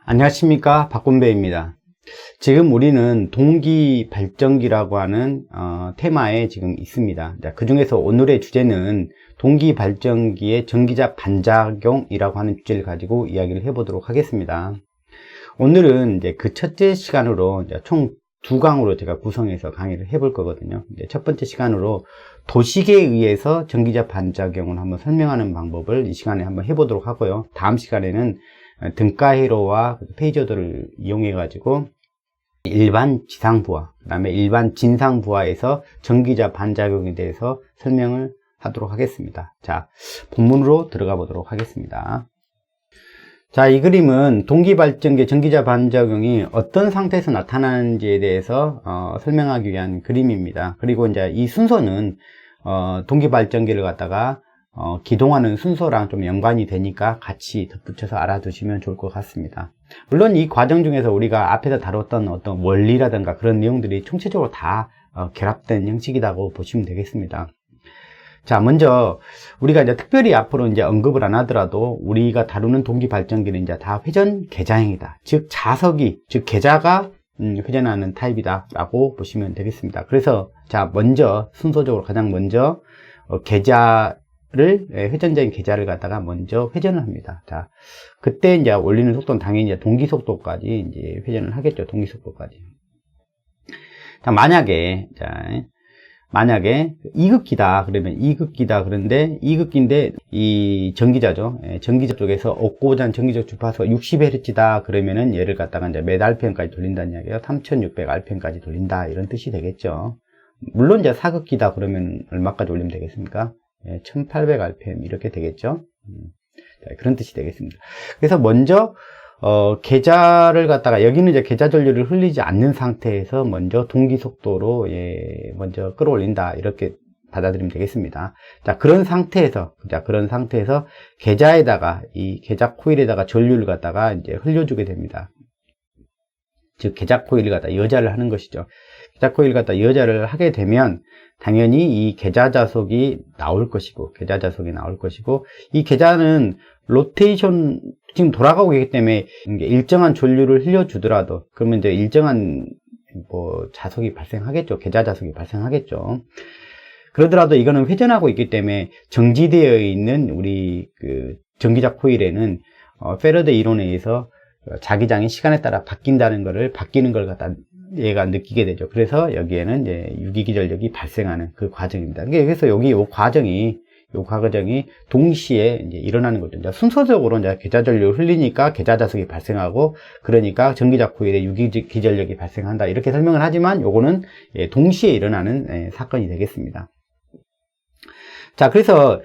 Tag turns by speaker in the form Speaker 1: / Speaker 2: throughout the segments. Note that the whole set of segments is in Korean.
Speaker 1: 안녕하십니까, 박건배입니다. 지금 우리는 동기 발전기라고 하는 테마에 지금 있습니다. 그 중에서 오늘의 주제는 동기 발전기의 전기자 반작용이라고 하는 주제를 가지고 이야기를 해보도록 하겠습니다. 오늘은 이제 그 첫째 시간으로 이제 총 2강으로 제가 구성해서 강의를 해볼 거거든요. 이제 첫 번째 시간으로 도식에 의해서 전기자 반작용을 한번 설명하는 방법을 이 시간에 한번 해보도록 하고요. 다음 시간에는 등가 회로와 페이저들을 이용해 가지고 일반 지상부하, 그 다음에 일반 진상부하에서 전기자 반작용에 대해서 설명을 하도록 하겠습니다. 자, 본문으로 들어가 보도록 하겠습니다. 자, 이 그림은 동기발전기 전기자 반작용이 어떤 상태에서 나타나는지에 대해서 설명하기 위한 그림입니다. 그리고 이제 이 순서는 동기발전기를 갖다가 기동하는 순서랑 좀 연관이 되니까 같이 덧붙여서 알아두시면 좋을 것 같습니다. 물론 이 과정 중에서 우리가 앞에서 다뤘던 어떤 원리라든가 그런 내용들이 총체적으로 다 결합된 형식이라고 보시면 되겠습니다. 자, 먼저 우리가 이제 특별히 앞으로 이제 언급을 안 하더라도 우리가 다루는 동기 발전기는 이제 다 회전 계자형이다. 즉 자석이, 즉 계자가 회전하는 타입이다라고 보시면 되겠습니다. 그래서 자, 먼저 순서적으로 가장 먼저 회전적인 계자를 갖다가 먼저 회전을 합니다. 자, 그때 이제 올리는 속도는 당연히 이제 동기 속도까지 이제 회전을 하겠죠. 동기 속도까지. 자, 만약에 이극기다 그러면 이극기다 그런데 이극기인데 이 전기자죠. 전기자 쪽에서 얻고자 하는 전기적 주파수가 60Hz다 그러면은 얘를 갖다가 이제 몇 RPM까지 돌린다는 이야기예요. 3600rpm까지 돌린다 이런 뜻이 되겠죠. 물론 이제 사극기다 그러면 얼마까지 올리면 되겠습니까? 1800rpm 이렇게 되겠죠. 그런 뜻이 되겠습니다. 그래서 먼저 계자를 갖다가 여기는 이제 계자 전류를 흘리지 않는 상태에서 먼저 동기 속도로 먼저 끌어올린다 이렇게 받아들이면 되겠습니다. 자, 그런 상태에서 계자에다가 이 계자 코일에다가 전류를 갖다가 이제 흘려주게 됩니다. 즉 계자 코일을 갖다 여자를 하는 것이죠. 계자 코일을 갖다 여자를 하게 되면 당연히 이 계자 자석이 나올 것이고 이 계자는 로테이션 지금 돌아가고 있기 때문에 일정한 전류를 흘려주더라도 그러면 이제 일정한 자석이 발생하겠죠. 계자 자석이 발생하겠죠. 그러더라도 이거는 회전하고 있기 때문에 정지되어 있는 우리 그 전기자 코일에는 패러데이 이론에 의해서 자기장이 시간에 따라 바뀌는 걸 갖다 얘가 느끼게 되죠. 그래서 여기에는 이제 유기기전력이 발생하는 그 과정입니다. 그래서 여기 요 과정이 동시에 이제 일어나는 거죠. 이제 순서적으로 이제 계자 전류를 흘리니까 계자 자석이 발생하고 그러니까 전기자 코일에 유기기전력이 발생한다. 이렇게 설명을 하지만 요거는 동시에 일어나는 사건이 되겠습니다. 자, 그래서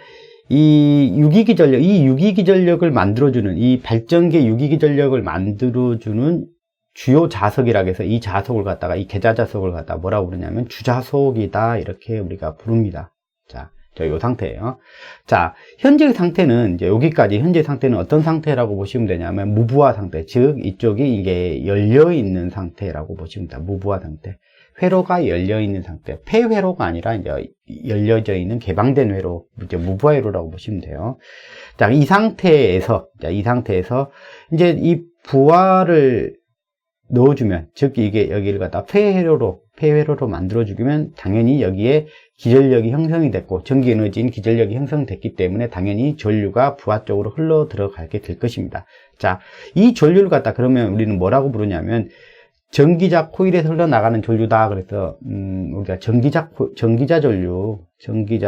Speaker 1: 이 유기기전력을 만들어주는 이 발전기의 유기기전력을 만들어주는 주요 자석이라고 해서 이 자석을 갖다가 이 계자 자석을 갖다가 뭐라고 부르냐면 주자석이다 이렇게 우리가 부릅니다. 자, 요 상태예요. 자, 현재 상태는 이제 여기까지 현재 상태는 어떤 상태라고 보시면 되냐면 무부하 상태, 즉 이쪽이 이게 열려 있는 상태라고 보시면 됩니다. 무부하 상태. 회로가 열려 있는 상태. 폐회로가 아니라 이제 열려져 있는 개방된 회로, 이제 무부하 회로라고 보시면 돼요. 자, 이 상태에서 이제 이 부하를 넣어주면, 즉 이게 여기를 갖다 폐회로로 만들어주면 당연히 여기에 기전력이 형성이 됐고 전기에너지인 기전력이 형성됐기 때문에 당연히 전류가 부하 쪽으로 흘러 들어가게 될 것입니다. 자, 이 전류를 갖다 그러면 우리는 뭐라고 부르냐면 전기자 코일에서 흘러나가는 전류다. 그래서 우리가 전기자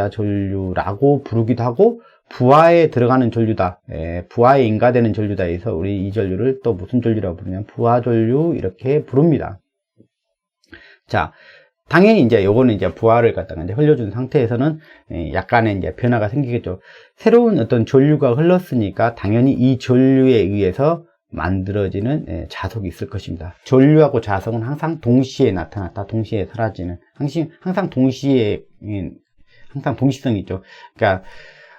Speaker 1: 전류라고 부르기도 하고 부하에 들어가는 전류다. 부하에 인가되는 전류다 해서 우리 이 전류를 또 무슨 전류라고 부르냐면 부하 전류 이렇게 부릅니다. 자, 당연히 이제 요거는 이제 부하를 갖다가 이제 흘려준 상태에서는 약간의 이제 변화가 생기겠죠. 새로운 어떤 전류가 흘렀으니까 당연히 이 전류에 의해서 만들어지는 자석이 있을 것입니다. 전류하고 자석은 항상 동시에 나타났다, 동시에 사라지는, 항상 동시성이 있죠. 그러니까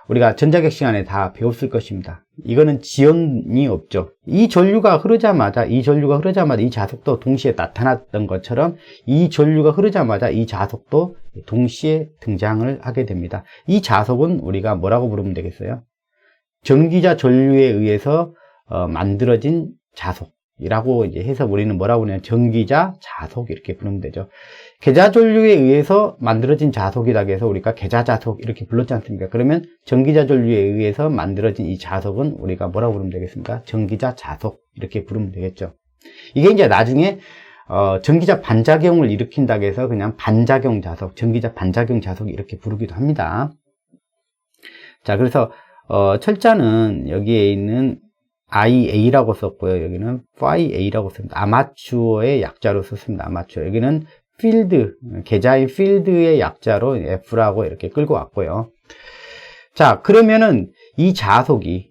Speaker 1: 우리가 전자격 시간에 다 배웠을 것입니다. 이거는 지연이 없죠. 이 전류가 흐르자마자 이 자석도 동시에 나타났던 것처럼 이 전류가 흐르자마자 이 자석도 동시에 등장을 하게 됩니다. 이 자석은 우리가 뭐라고 부르면 되겠어요? 전기자 전류에 의해서 만들어진 자석. 이라고 이제 해서 우리는 뭐라고 그러냐면 전기자 자속 이렇게 부르면 되죠. 계자 전류에 의해서 만들어진 자속이라 해서 우리가 계자 자속 이렇게 불렀지 않습니까? 그러면 전기자 전류에 의해서 만들어진 이 자속은 우리가 뭐라고 부르면 되겠습니까? 전기자 자속 이렇게 부르면 되겠죠. 이게 이제 나중에 전기자 반작용을 일으킨다고 해서 그냥 반작용 자속, 전기자 반작용 자속 이렇게 부르기도 합니다. 자, 그래서 철자는 여기에 있는 IA라고 썼고요. 여기는 PhiA라고 썼습니다. 아마추어의 약자로 썼습니다. 아마추어. 여기는 필드, 계자인 필드의 약자로 F라고 이렇게 끌고 왔고요. 자, 그러면은 이 자속이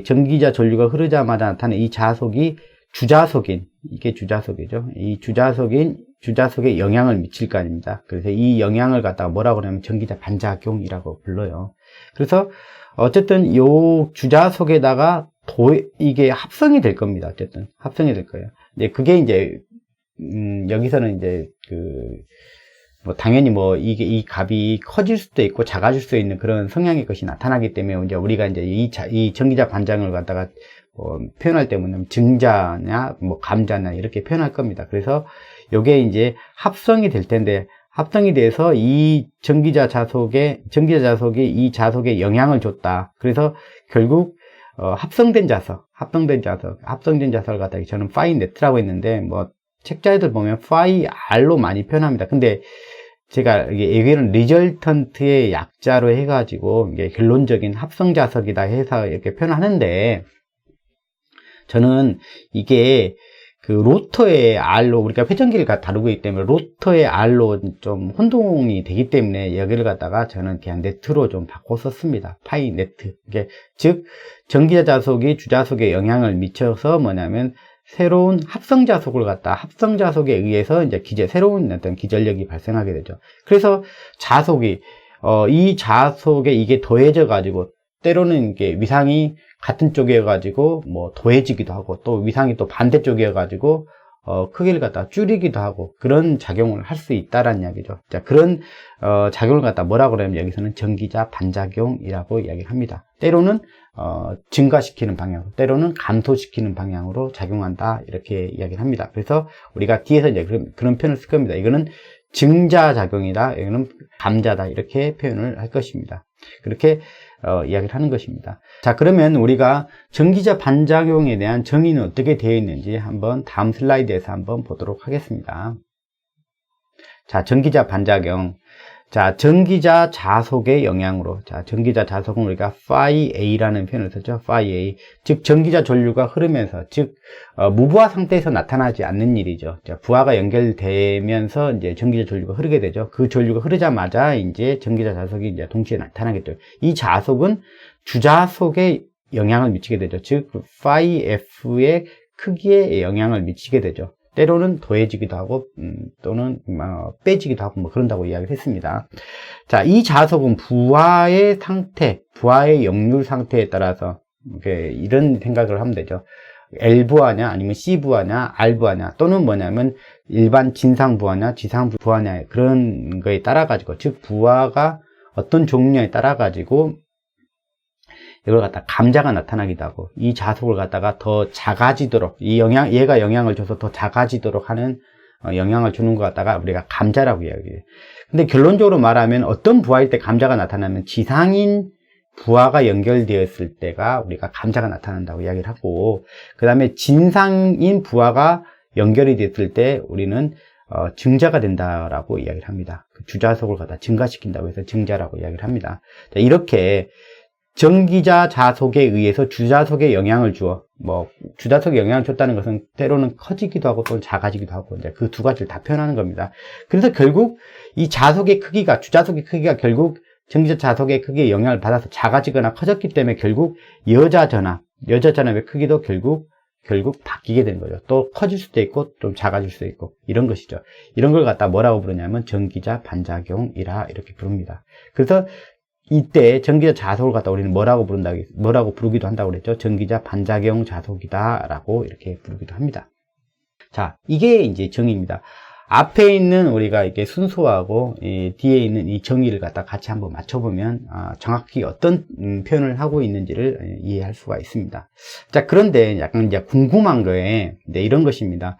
Speaker 1: 전기자 전류가 흐르자마자 나타나는 이 자속이 주자속인, 이게 주자속이죠. 이 주자속에 영향을 미칠 거 아닙니다. 그래서 이 영향을 갖다가 뭐라고 하냐면 전기자 반작용이라고 불러요. 그래서 어쨌든 요 주자속에다가 이게 합성이 될 겁니다. 어쨌든 합성이 될 거예요. 근데 그게 이제 여기서는 이제 당연히 이 값이 커질 수도 있고 작아질 수도 있는 그런 성향의 것이 나타나기 때문에 이제 우리가 이제 이 전기자 반작용을 갖다가 표현할 때 뭐냐면 증자냐 감자냐 이렇게 표현할 겁니다. 그래서 요게 이제 합성이 될 텐데, 합성이 돼서 이 전기자 자속이 이 자속에 영향을 줬다. 그래서 결국 합성된 자석을 갖다가 저는 파이 네트라고 했는데 책자에도 보면 파이 R로 많이 표현합니다. 근데 제가 여기는 리절턴트의 약자로 해가지고 이게 결론적인 합성 자석이다 해서 이렇게 표현하는데, 저는 이게 로터의 R로 우리가 회전기를 다루고 있기 때문에 로터의 R로 좀 혼동이 되기 때문에 여기를 갖다가 저는 그냥 네트로 좀 바꿔 썼습니다. 파이 네트. 즉 전기자 자속이 주자속에 영향을 미쳐서 뭐냐면 새로운 합성 자속에 의해서 이제 새로운 어떤 기전력이 발생하게 되죠. 그래서 이 자속에 이게 더해져 가지고 때로는 이게 위상이 같은 쪽이어 가지고 더해지기도 하고, 또 위상이 또 반대쪽이어 가지고 크기를 갖다 줄이기도 하고, 그런 작용을 할 수 있다라는 이야기죠. 자, 그런 작용을 갖다 뭐라고 그러냐면 여기서는 전기자 반작용이라고 이야기를 합니다. 때로는 증가시키는 방향, 때로는 감소시키는 방향으로 작용한다 이렇게 이야기를 합니다. 그래서 우리가 뒤에서 이제 그런 표현을 쓸 겁니다. 이거는 증자작용이다, 이거는 감자다 이렇게 표현을 할 것입니다. 그렇게 이야기를 하는 것입니다. 자, 그러면 우리가 전기자 반작용에 대한 정의는 어떻게 되어 있는지 한번 다음 슬라이드에서 한번 보도록 하겠습니다. 자, 전기자 반작용. 자, 전기자 자속의 영향으로. 자, 전기자 자속은 우리가 PhiA라는 표현을 썼죠. PhiA. 즉, 전기자 전류가 흐르면서, 즉, 무부하 상태에서 나타나지 않는 일이죠. 자, 부하가 연결되면서 이제 전기자 전류가 흐르게 되죠. 그 전류가 흐르자마자 이제 전기자 자속이 이제 동시에 나타나겠죠. 이 자속은 주자속에 영향을 미치게 되죠. 즉, Phi F의 크기에 영향을 미치게 되죠. 때로는 더해지기도 하고 또는 빼지기도 하고 그런다고 이야기를 했습니다. 자, 이 자속은 부하의 역률 상태에 따라서 이런 생각을 하면 되죠. L부하냐 아니면 C부하냐 R부하냐, 또는 뭐냐면 일반 진상부하냐 지상부하냐, 그런 거에 따라 가지고, 즉 부하가 어떤 종류에 따라 가지고 이걸 갖다 감자가 나타나기도 하고, 이 자속을 갖다가 더 작아지도록, 얘가 영향을 줘서 더 작아지도록 하는 영향을 주는 것 갖다가 우리가 감자라고 이야기해요. 근데 결론적으로 말하면 어떤 부하일 때 감자가 나타나면 지상인 부하가 연결되었을 때가 우리가 감자가 나타난다고 이야기를 하고, 그 다음에 진상인 부하가 연결이 됐을 때 우리는 증자가 된다라고 이야기를 합니다. 주자속을 갖다 증가시킨다고 해서 증자라고 이야기를 합니다. 자, 이렇게 전기자 자속에 의해서 주자속에 영향을 주어, 주자속에 영향을 줬다는 것은 때로는 커지기도 하고 또는 작아지기도 하고, 이제 그 두 가지를 다 표현하는 겁니다. 그래서 결국 이 자속의 크기가, 주자속의 크기가 결국 전기자 자속의 크기에 영향을 받아서 작아지거나 커졌기 때문에 결국 여자 전압의 크기도 결국 바뀌게 되는 거죠. 또 커질 수도 있고 좀 작아질 수도 있고, 이런 것이죠. 이런 걸 갖다 뭐라고 부르냐면 전기자 반작용이라 이렇게 부릅니다. 그래서 이때 전기자 자속을 갖다 우리는 뭐라고 부르기도 한다고 그랬죠. 전기자 반작용 자속이다 라고 이렇게 부르기도 합니다. 자, 이게 이제 정의입니다. 앞에 있는 우리가 이렇게 순서하고 이 뒤에 있는 이 정의를 갖다 같이 한번 맞춰보면 정확히 어떤 표현을 하고 있는지를 이해할 수가 있습니다. 자, 그런데 약간 이제 궁금한 거에 이런 것입니다.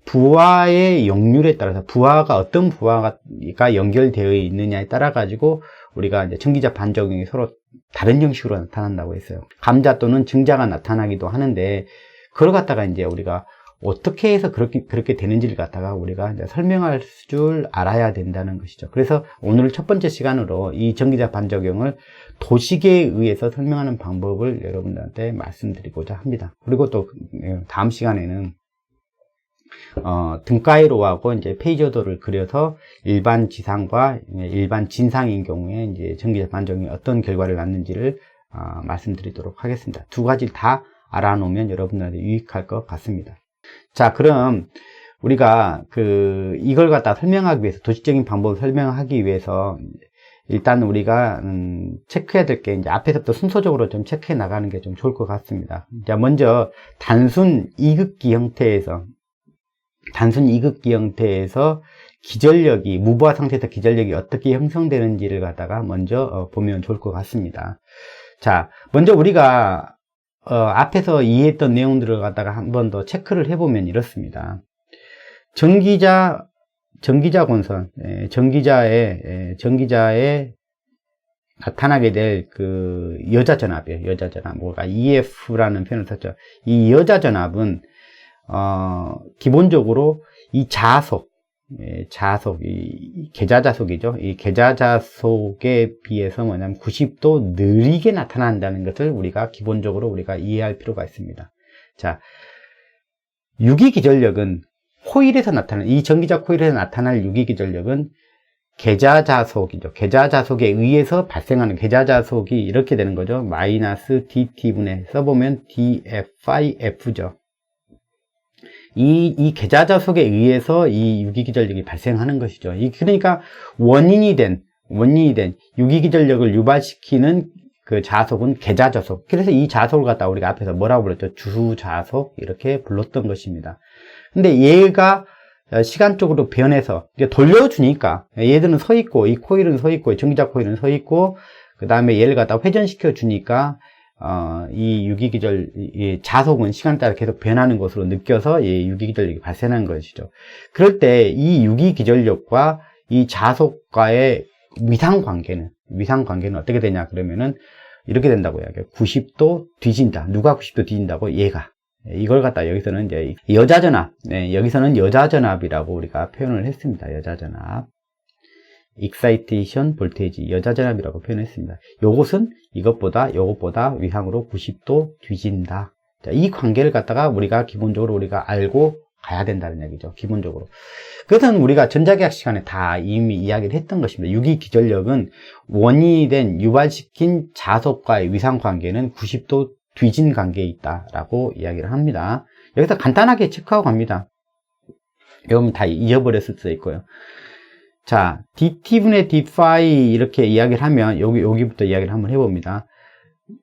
Speaker 1: 부하의 역률에 따라서 부하가 어떤 부하가 연결되어 있느냐에 따라 가지고 우리가 이제 전기자 반작용이 서로 다른 형식으로 나타난다고 했어요. 감자 또는 증자가 나타나기도 하는데 그걸 갖다가 이제 우리가 어떻게 해서 그렇게 되는지를 갖다가 우리가 이제 설명할 줄 알아야 된다는 것이죠. 그래서 오늘 첫 번째 시간으로 이 전기자 반작용을 도식에 의해서 설명하는 방법을 여러분들한테 말씀드리고자 합니다. 그리고 또 다음 시간에는 등가이로하고 이제 페이저도를 그려서 일반 지상과 일반 진상인 경우에 이제 전기자 반작용이 어떤 결과를 낳는지를 말씀드리도록 하겠습니다. 두 가지 다 알아놓으면 여러분들한테 유익할 것 같습니다. 자, 그럼 우리가 이걸 갖다 설명하기 위해서, 도식적인 방법을 설명하기 위해서 일단 우리가 체크해야 될 게 이제 앞에서부터 순서적으로 좀 체크해 나가는 게 좀 좋을 것 같습니다. 자, 먼저 단순 이극기 형태에서 기전력이, 무부하 상태에서 기전력이 어떻게 형성되는지를 갖다가 먼저 보면 좋을 것 같습니다. 자, 먼저 우리가 앞에서 이해했던 내용들을 갖다가 한 번 더 체크를 해보면 이렇습니다. 전기자 권선, 전기자에 나타나게 될 여자 전압이에요. 여자 전압. 뭐가 EF라는 표현을 썼죠. 이 여자 전압은 기본적으로 이 이 계좌자속이죠. 이 계좌자속에 비해서 뭐냐면 90도 느리게 나타난다는 것을 우리가 기본적으로 우리가 이해할 필요가 있습니다. 자, 유기기전력은 코일에서 나타나는, 이 전기자 코일에서 나타날 유기기전력은 계좌자속이죠. 계좌자속에 의해서 발생하는, 계좌자속이 이렇게 되는 거죠. 마이너스 DT분의, 써보면 DFIF죠. 이 계좌자속에 의해서 이 유기기전력이 발생하는 것이죠. 그러니까 원인이 된 유기기전력을 유발시키는 그 자속은 계좌자속. 그래서 이 자속을 갖다 우리가 앞에서 뭐라고 불렀죠? 주자속, 이렇게 불렀던 것입니다. 근데 얘가 시간적으로 변해서 돌려주니까, 얘들은 서 있고, 이 코일은 서 있고, 전기자 코일은 서 있고, 그 다음에 얘를 갖다 회전시켜 주니까 이 이 자속은 시간에 따라 계속 변하는 것으로 느껴서 이 유기기전력이 발생한 것이죠. 그럴 때 이 유기기전력과 이 자속과의 위상관계는 어떻게 되냐 그러면은 이렇게 된다고요. 90도 뒤진다. 누가 90도 뒤진다고? 얘가. 이걸 갖다 여기서는 이제 여자전압, 여기서는 여자전압이라고 우리가 표현을 했습니다. 여자전압. 익사이테이션 볼테이지, 여자전압이라고 표현했습니다. 요것은 이것보다 위상으로 90도 뒤진다. 자, 이 관계를 갖다가 우리가 기본적으로 우리가 알고 가야 된다는 얘기죠. 기본적으로. 그것은 우리가 전자계학 시간에 다 이미 이야기를 했던 것입니다. 유기기전력은 원인이 된 유발시킨 자속과의 위상 관계는 90도 뒤진 관계에 있다라고 이야기를 합니다. 여기서 간단하게 체크하고 갑니다. 여러분 다 잊어버렸을 수도 있고요. 자, DT분의 d파이 이렇게 이야기를 하면 여기부터 이야기를 한번 해봅니다.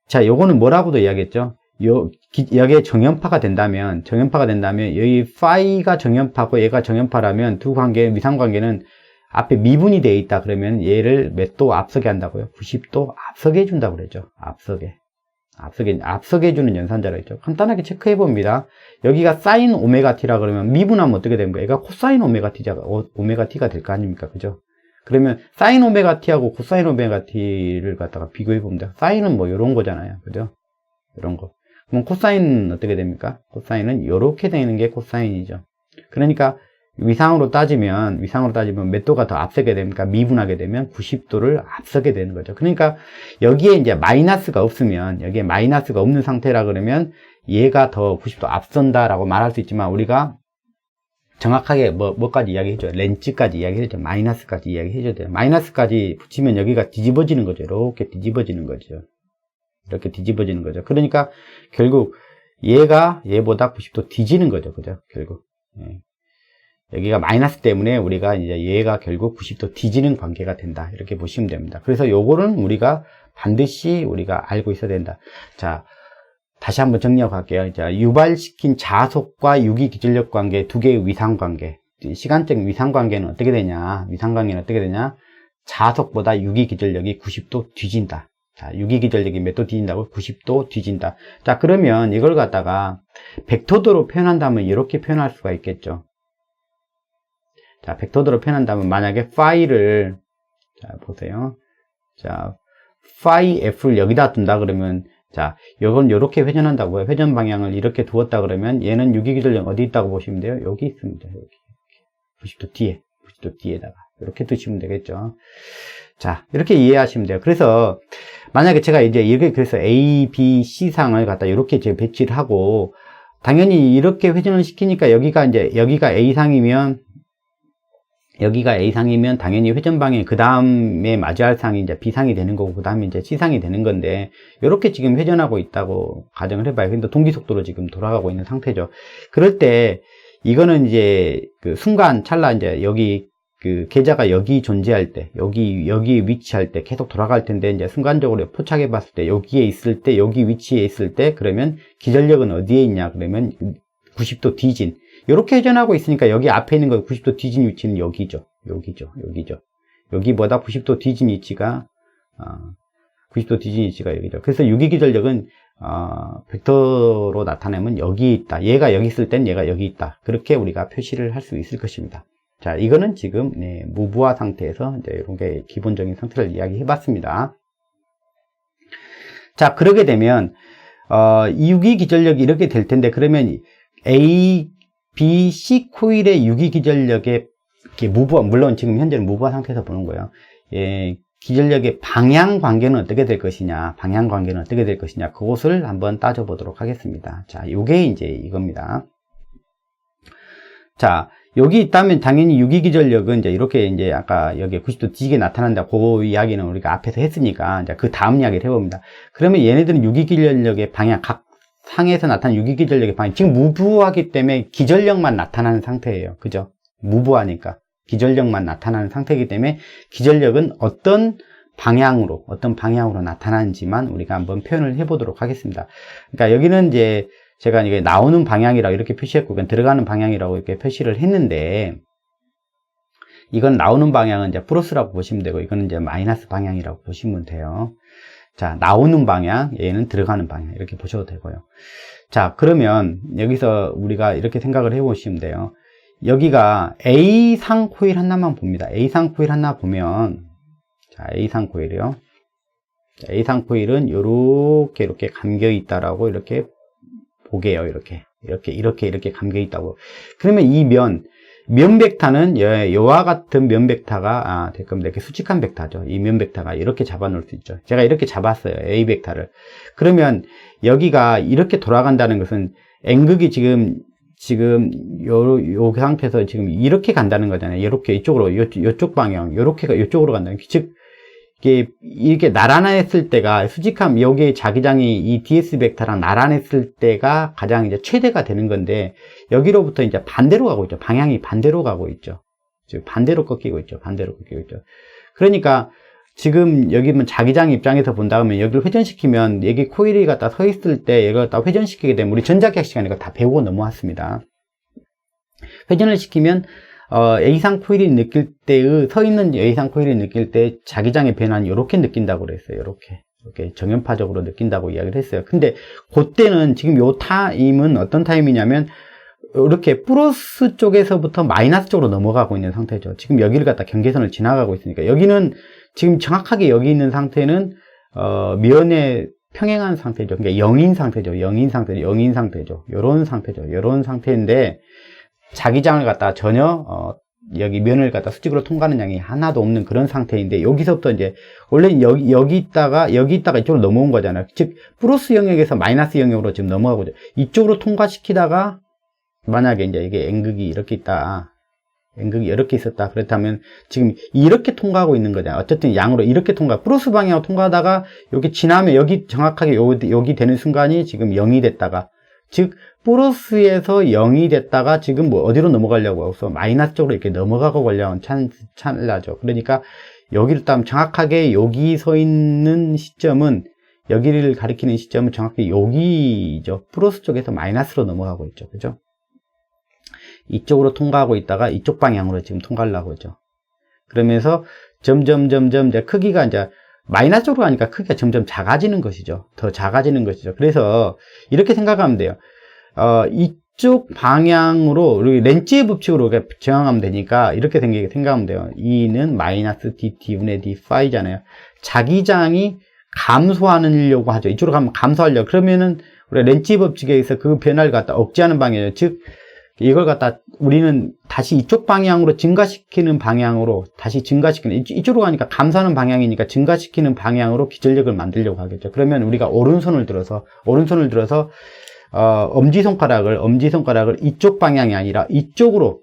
Speaker 1: 자, 요거는 뭐라고도 이야기했죠? 여기에 정연파가 된다면 여기 파이가 정연파고 얘가 정연파라면 두 관계, 위상관계는 앞에 미분이 되어 있다 그러면 얘를 몇 도 앞서게 한다고요? 90도 앞서게 해준다고 그랬죠. 앞서게 해주는 연산자라 했죠. 간단하게 체크해 봅니다. 여기가 사인 오메가 t라 그러면 미분하면 어떻게 되는 거예요? 얘가 코사인 오메가 t가 될 거 아닙니까? 그죠? 그러면 사인 오메가 t하고 코사인 오메가 t를 갖다가 비교해 봅니다. 사인은 뭐 이런 거잖아요. 그죠? 이런 거. 그럼 코사인은 어떻게 됩니까? 코사인은 이렇게 되는 게 코사인이죠. 그러니까 위상으로 따지면 몇 도가 더 앞서게 됩니까? 미분하게 되면 90도를 앞서게 되는 거죠. 그러니까 여기에 이제 마이너스가 없으면, 여기에 마이너스가 없는 상태라 그러면 얘가 더 90도 앞선다라고 말할 수 있지만 우리가 정확하게 뭐까지 이야기해줘요? 렌즈까지 이야기해줘요. 마이너스까지 이야기해줘야 돼요. 마이너스까지 붙이면 여기가 뒤집어지는 거죠. 이렇게 뒤집어지는 거죠. 이렇게 뒤집어지는 거죠. 그러니까 결국 얘가 얘보다 90도 뒤지는 거죠. 그죠? 결국. 예. 여기가 마이너스 때문에 우리가 이제 얘가 결국 90도 뒤지는 관계가 된다. 이렇게 보시면 됩니다. 그래서 요거는 우리가 반드시 우리가 알고 있어야 된다. 자, 다시 한번 정리하고 갈게요. 자, 유발시킨 자속과 유기기전력 관계 두 개의 위상 관계. 시간적 위상관계는 어떻게 되냐? 위상관계는 어떻게 되냐? 자석보다 유기기전력이 90도 뒤진다. 자, 유기기전력이 몇 도 뒤진다고? 90도 뒤진다. 자, 그러면 이걸 갖다가 벡터도로 표현한다면 이렇게 표현할 수가 있겠죠. 자, 벡터도로 표현한다면 만약에 파이를, 자, 보세요. 자, 파이 F를 여기다 둔다 그러면, 자, 이건 이렇게 회전한다고요. 회전 방향을 이렇게 두었다 그러면 얘는 유기기전력 어디 있다고 보시면 돼요? 여기 있습니다. 여기. 90도 뒤에, 90도 뒤에다가. 이렇게 두시면 되겠죠. 자, 이렇게 이해하시면 돼요. 그래서, 만약에 제가 이제 이렇게 그래서 A, B, C 상을 갖다 이렇게 제가 배치를 하고, 당연히 이렇게 회전을 시키니까 여기가 이제, 여기가 A상이면, 당연히 회전 방향, 그 다음에 맞이할 상이 이제 B상이 되는 거고, 그 다음에 이제 C상이 되는 건데, 이렇게 지금 회전하고 있다고 가정을 해봐요. 근데 동기 속도로 지금 돌아가고 있는 상태죠. 그럴 때, 이거는 이제 그 순간 찰나 이제 여기 그 계좌가 여기 존재할 때, 여기 위치할 때 계속 돌아갈 텐데, 이제 순간적으로 포착해 봤을 때, 여기에 있을 때, 여기 위치에 있을 때, 그러면 기전력은 어디에 있냐? 그러면 90도 뒤진. 이렇게 회전하고 있으니까 여기 앞에 있는 거 90도 뒤진 위치는 여기죠. 여기보다 90도 뒤진 위치가, 90도 뒤진 위치가 여기죠. 그래서 유기기전력은, 벡터로 나타내면 여기 있다. 얘가 여기 있을 땐 얘가 여기 있다. 그렇게 우리가 표시를 할 수 있을 것입니다. 자, 이거는 지금 무부하 상태에서 이제 이런 게 기본적인 상태를 이야기해 봤습니다. 자, 그러게 되면 유기기전력이 이렇게 될 텐데, 그러면 A, B, C 코일의 유기기전력의 무부하, 물론 지금 현재는 무부하 상태에서 보는 거예요. 예, 기전력의 방향 관계는 어떻게 될 것이냐, 그것을 한번 따져보도록 하겠습니다. 자, 요게 이제 이겁니다. 자, 여기 있다면 당연히 유기기전력은 이제 이렇게 이제 아까 여기 90도 뒤지게 나타난다. 그 이야기는 우리가 앞에서 했으니까 이제 그 다음 이야기를 해봅니다. 그러면 얘네들은 유기기전력의 방향, 각 상에서 나타나는 유기기전력의 방향, 지금 무부하기 때문에 기전력만 나타나는 상태예요. 그죠? 무부하니까. 기전력만 나타나는 상태이기 때문에 기전력은 어떤 방향으로 나타나는지만 우리가 한번 표현을 해보도록 하겠습니다. 그러니까 여기는 이제 제가 이게 나오는 방향이라고 이렇게 표시했고, 이건 들어가는 방향이라고 이렇게 표시를 했는데, 이건 나오는 방향은 이제 플러스라고 보시면 되고, 이거는 이제 마이너스 방향이라고 보시면 돼요. 자, 나오는 방향, 얘는 들어가는 방향, 이렇게 보셔도 되고요. 자, 그러면 여기서 우리가 이렇게 생각을 해보시면 돼요. 여기가 A상 코일 하나만 봅니다. A상 코일 하나 보면, 자, A상 코일이요. 자, A상 코일은 이렇게 감겨 있다라고 이렇게 보게요. 이렇게 감겨 있다고. 그러면 이 면 벡터는 이와 같은 면 벡터가 될 겁니다. 이렇게 수직한 벡터죠. 이 면 벡터가 이렇게 잡아 놓을 수 있죠. 제가 이렇게 잡았어요. A 벡터를. 그러면 여기가 이렇게 돌아간다는 것은 N극이 지금 요 상태에서 지금 이렇게 간다는 거잖아요. 이렇게 이쪽으로, 요쪽 방향, 요렇게가 이쪽으로 간다는 게, 즉, 이렇게 나란했을 때가, 수직함, 여기 자기장이 이 DS 벡터랑 나란했을 때가 가장 이제 최대가 되는 건데, 여기로부터 이제 반대로 가고 있죠. 방향이 반대로 가고 있죠. 즉, 반대로 꺾이고 있죠. 그러니까, 지금 여기면 자기장 입장에서 본다면 여기를 회전시키면 여기 코일이 갖다 서 있을 때 이걸 갖다 회전시키게 되면 우리 전자기학 시간에 이거 다 배우고 넘어왔습니다. 회전을 시키면 A상 코일이 느낄 때의 서 있는 A상 코일이 느낄 때 자기장의 변화는 이렇게 느낀다고 그랬어요. 이렇게 정연파적으로 느낀다고 이야기를 했어요. 근데 그때는 지금 요 타임은 어떤 타임이냐면 이렇게 플러스 쪽에서부터 마이너스 쪽으로 넘어가고 있는 상태죠. 지금 여기를 갖다 경계선을 지나가고 있으니까 여기는 지금 정확하게 여기 있는 상태는 면에 평행한 상태죠. 그러니까 영인 상태죠. 요런 상태인데 자기장을 갖다 전혀 여기 면을 갖다 수직으로 통과하는 양이 하나도 없는 그런 상태인데, 여기서부터 이제 원래 여기 있다가 이쪽으로 넘어온 거잖아요. 즉 플러스 영역에서 마이너스 영역으로 지금 넘어가고 있죠. 이쪽으로 통과시키다가 만약에 이제 이게 N극이 이렇게 있다, N극이 이렇게 있었다, 그렇다면 지금 이렇게 통과하고 있는 거잖아요. 어쨌든 양으로 이렇게 플러스 방향으로 통과하다가 여기 지나면 여기 정확하게 여기 되는 순간이 지금 0이 됐다가, 즉 플러스에서 0이 됐다가 지금 뭐 어디로 넘어가려고 해서 마이너스 쪽으로 이렇게 넘어가고 가려는 찰나죠. 그러니까 여기를 따면 정확하게 여기 서 있는 시점은, 여기를 가리키는 시점은 정확히 여기죠. 플러스 쪽에서 마이너스로 넘어가고 있죠. 그죠? 이쪽으로 통과하고 있다가 이쪽 방향으로 지금 통과를 하고 있죠. 그러면서 점점 이제 크기가 이제 마이너스로 가니까 크기가 점점 작아지는 것이죠. 더 작아지는 것이죠. 그래서 이렇게 생각하면 돼요. 이쪽 방향으로 우리 렌즈의 법칙으로 정하면 되니까 이렇게 생각하면 돼요. E는 마이너스 dt분의 d 파이잖아요. 자기장이 감소하려고 하죠. 이쪽으로 가면 감소하려고. 그러면은 우리 렌즈 법칙에 의해서 그 변화를 갖다 억제하는 방향이에요. 즉 이걸 갖다 우리는 다시 이쪽 방향으로 증가시키는 방향으로 다시 증가시키는, 이쪽으로 가니까 감소하는 방향이니까 증가시키는 방향으로 기전력을 만들려고 하겠죠. 그러면 우리가 오른손을 들어서 엄지손가락을 이쪽 방향이 아니라 이쪽으로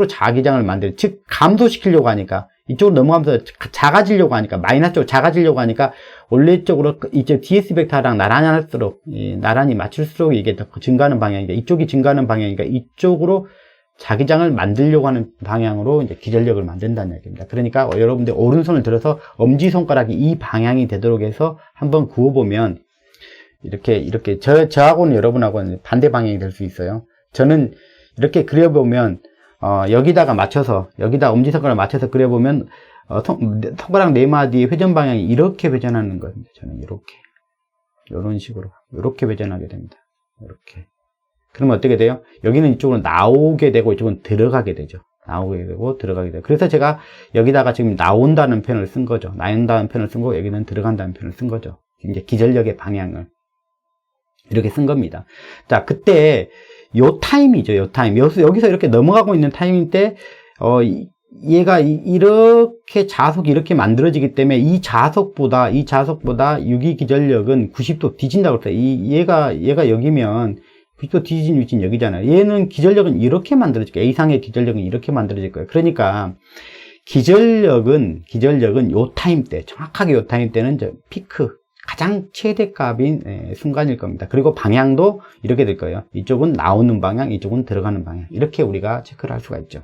Speaker 1: 자기장을 만들, 즉 감소시키려고 하니까, 이쪽으로 넘어가면서 작아지려고 하니까, 마이너스 쪽으로 작아지려고 하니까 원래 쪽으로 이제 ds 벡터랑 나란히 맞출수록 이게 더 증가하는 방향이니까, 이쪽이 증가하는 방향이니까 이쪽으로 자기장을 만들려고 하는 방향으로 이제 기전력을 만든다는 얘기입니다. 그러니까 여러분들 오른손을 들어서 엄지손가락이 이 방향이 되도록 해서 한번 그어보면 이렇게 저하고는 여러분하고는 반대 방향이 될 수 있어요. 저는 이렇게 그려보면 여기다가 엄지손가락을 맞춰서 그려보면 손가락 4마디의 회전 방향이 이렇게 회전하는 겁니다. 저는 이런 식으로 이렇게 회전하게 됩니다. 이렇게. 그러면 어떻게 돼요? 여기는 이쪽으로 나오게 되고 이쪽은 들어가게 되죠. 나오게 되고 들어가게 되고. 그래서 제가 여기다가 지금 나온다는 표현을 쓴 거죠. 나온다는 표현을 쓴 거고 여기는 들어간다는 표현을 쓴 거죠. 이제 기전력의 방향을 이렇게 쓴 겁니다. 자, 그때 요 타임이죠. 요 타임. 여기서 이렇게 넘어가고 있는 타이밍 때 얘가 이렇게 자속이 이렇게 만들어지기 때문에 이 자속보다 유기 기전력은 90도 뒤진다고 그랬어요. 얘가 여기면 90도 뒤진 위치는 여기잖아요. 얘는 기전력은 이렇게 만들어질 거예요. A상의 기전력은 이렇게 만들어질 거예요. 그러니까 기전력은 요 타임 때, 정확하게 요 타임 때는 이제 피크, 가장 최대값인 순간일 겁니다. 그리고 방향도 이렇게 될 거예요. 이쪽은 나오는 방향, 이쪽은 들어가는 방향. 이렇게 우리가 체크를 할 수가 있죠.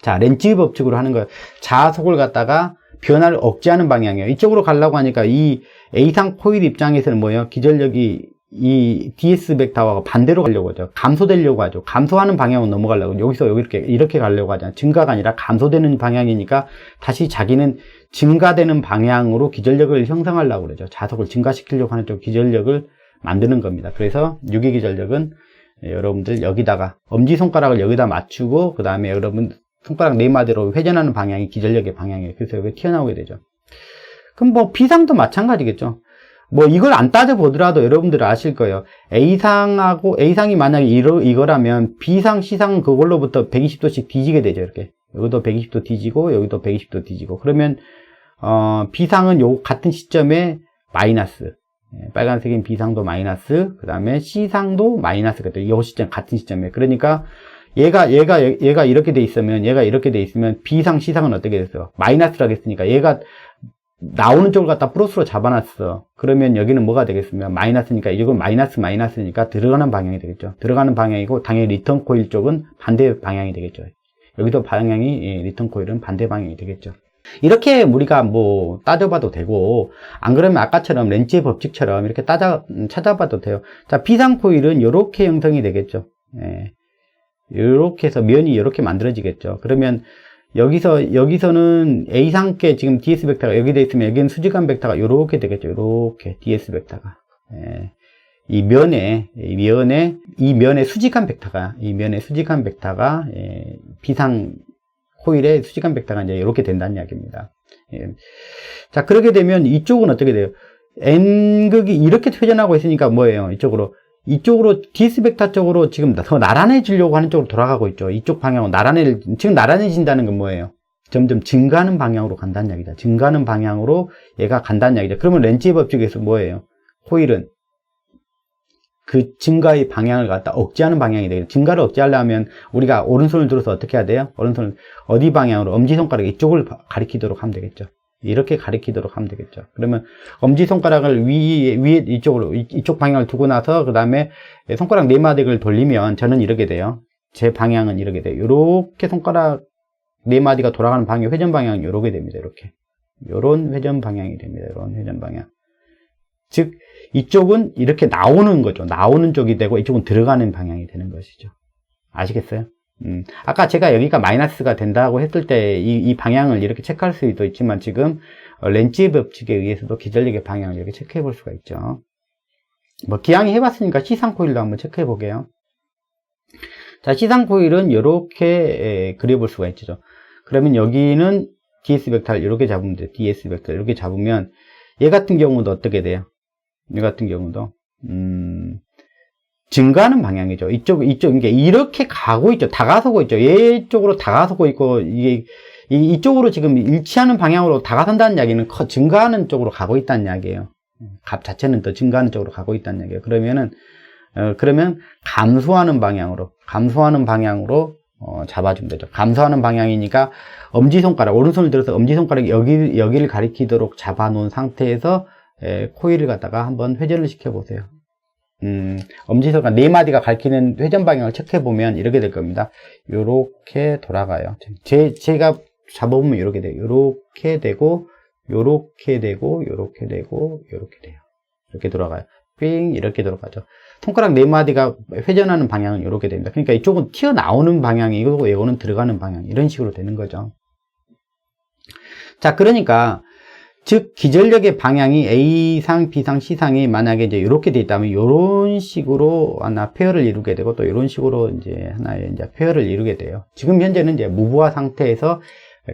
Speaker 1: 자, 렌즈 법칙으로 하는 거예요. 자속을 갖다가 변화를 억제하는 방향이에요. 이쪽으로 가려고 하니까 이 A상 코일 입장에서는 뭐예요? 기전력이 이 ds 벡터와 반대로 가려고 하죠. 감소되려고 하죠. 감소하는 방향으로 넘어가려고. 여기서 이렇게 가려고 하잖아요. 증가가 아니라 감소되는 방향이니까 다시 자기는 증가되는 방향으로 기전력을 형성하려고 그러죠. 자속을 증가시키려고 하는 쪽 기전력을 만드는 겁니다. 그래서 유기 기전력은 여러분들 여기다가 엄지손가락을 여기다 맞추고 그 다음에 여러분 손가락 4마디로 회전하는 방향이 기전력의 방향이에요. 그래서 여기 튀어나오게 되죠. 그럼 뭐 B상도 마찬가지겠죠. 뭐 이걸 안 따져보더라도 여러분들 아실 거예요. A상이 만약에 이거라면 B상, C상은 그걸로부터 120도씩 뒤지게 되죠. 이렇게 여기도 120도 뒤지고 여기도 120도 뒤지고. 그러면 B상은 요 같은 시점에 마이너스, 빨간색인 B상도 마이너스, 그 다음에 C상도 마이너스가 돼요. 요 시점 같은 시점에. 그러니까 얘가 이렇게 돼 있으면 B상, C상은 어떻게 됐어요? 마이너스라고 했으니까 얘가 나오는 쪽을 갖다 플러스로 잡아놨어. 그러면 여기는 뭐가 되겠습니까? 마이너스니까, 이건 마이너스니까 들어가는 방향이 되겠죠. 들어가는 방향이고, 당연히 리턴 코일 쪽은 반대 방향이 되겠죠. 여기도 방향이, 리턴 코일은 반대 방향이 되겠죠. 이렇게 우리가 뭐 따져봐도 되고, 안 그러면 아까처럼 렌즈의 법칙처럼 이렇게 찾아봐도 돼요. 자, B상 코일은 이렇게 형성이 되겠죠. 이렇게 해서 면이 이렇게 만들어지겠죠. 그러면 여기서는 A상께 지금 ds 벡터가 여기 돼 있으면 여기는 수직한 벡터가 이렇게 되겠죠. 이렇게 ds 벡터가. 이 면에 수직한 벡터가 B상 코일의 수직한 벡터가 이제 이렇게 된다는 이야기입니다. 자, 그렇게 되면 이쪽은 어떻게 돼요? N극이 이렇게 회전하고 있으니까 뭐예요? 이쪽으로 ds 벡터 쪽으로 지금 더 나란해지려고 하는 쪽으로 돌아가고 있죠. 이쪽 방향으로 지금 나란해진다는 건 뭐예요? 점점 증가하는 방향으로 간다는 이야기다. 증가하는 방향으로 얘가 간다는 이야기죠. 그러면 렌즈의 법칙에서 뭐예요? 코일은 그 증가의 방향을 갖다 억제하는 방향이 되겠죠. 증가를 억제하려면 우리가 오른손을 들어서 어떻게 해야 돼요? 오른손을 어디 방향으로? 엄지손가락 이쪽을 가리키도록 하면 되겠죠. 이렇게 가리키도록 하면 되겠죠. 그러면 엄지손가락을 위에 이쪽 방향을 두고 나서 그 다음에 손가락 4마디를 돌리면 저는 이렇게 돼요. 제 방향은 이렇게 돼요. 이렇게 손가락 4마디가 돌아가는 방향, 회전 방향은 이렇게 됩니다. 요런 회전 방향이 됩니다. 요런 회전 방향. 즉 이쪽은 이렇게 나오는 거죠. 나오는 쪽이 되고 이쪽은 들어가는 방향이 되는 것이죠. 아시겠어요? 아까 제가 여기가 마이너스가 된다고 했을 때 이 방향을 이렇게 체크할 수도 있지만 지금 렌치 법칙에 의해서도 기전력의 방향을 이렇게 체크해 볼 수가 있죠. 뭐 기왕이 해봤으니까 시상 코일도 한번 체크해 보게요. 자, 시상 코일은 이렇게 그려볼 수가 있죠. 그러면 여기는 DS 벡터를 이렇게 잡으면 돼요. DS 벡터 이렇게 잡으면 얘 같은 경우도 어떻게 돼요? 얘 같은 경우도 증가하는 방향이죠. 이쪽, 이게 이렇게 가고 있죠. 다가서고 있죠. 얘쪽으로 다가서고 있고, 이쪽으로 지금 일치하는 방향으로 다가선다는 이야기는 증가하는 쪽으로 가고 있다는 이야기예요. 값 자체는 더 증가하는 쪽으로 가고 있다는 이야기예요. 그러면 감소하는 방향으로 잡아주면 되죠. 감소하는 방향이니까 엄지손가락, 오른손을 들어서 엄지손가락 여기를 가리키도록 잡아놓은 상태에서 코일을 갖다가 한번 회전을 시켜보세요. 엄지손가락 4마디가 가리키는 회전 방향을 체크해보면 이렇게 될 겁니다. 요렇게 돌아가요. 제가 잡아보면 이렇게 돼요. 요렇게 되고, 요렇게 되고, 요렇게 되고, 요렇게 돼요. 이렇게 돌아가요. 삥, 이렇게 돌아가죠. 손가락 4마디가 회전하는 방향은 이렇게 됩니다. 그러니까 이쪽은 튀어나오는 방향이고, 이거는 들어가는 방향. 이런 식으로 되는 거죠. 자, 그러니까, 즉, 기전력의 방향이 A상, B상, C상이 만약에 이제 이렇게 돼 있다면, 이런 식으로 하나 페어를 이루게 되고, 또 이런 식으로 이제 하나의 이제 페어를 이루게 돼요. 지금 현재는 이제 무부하 상태에서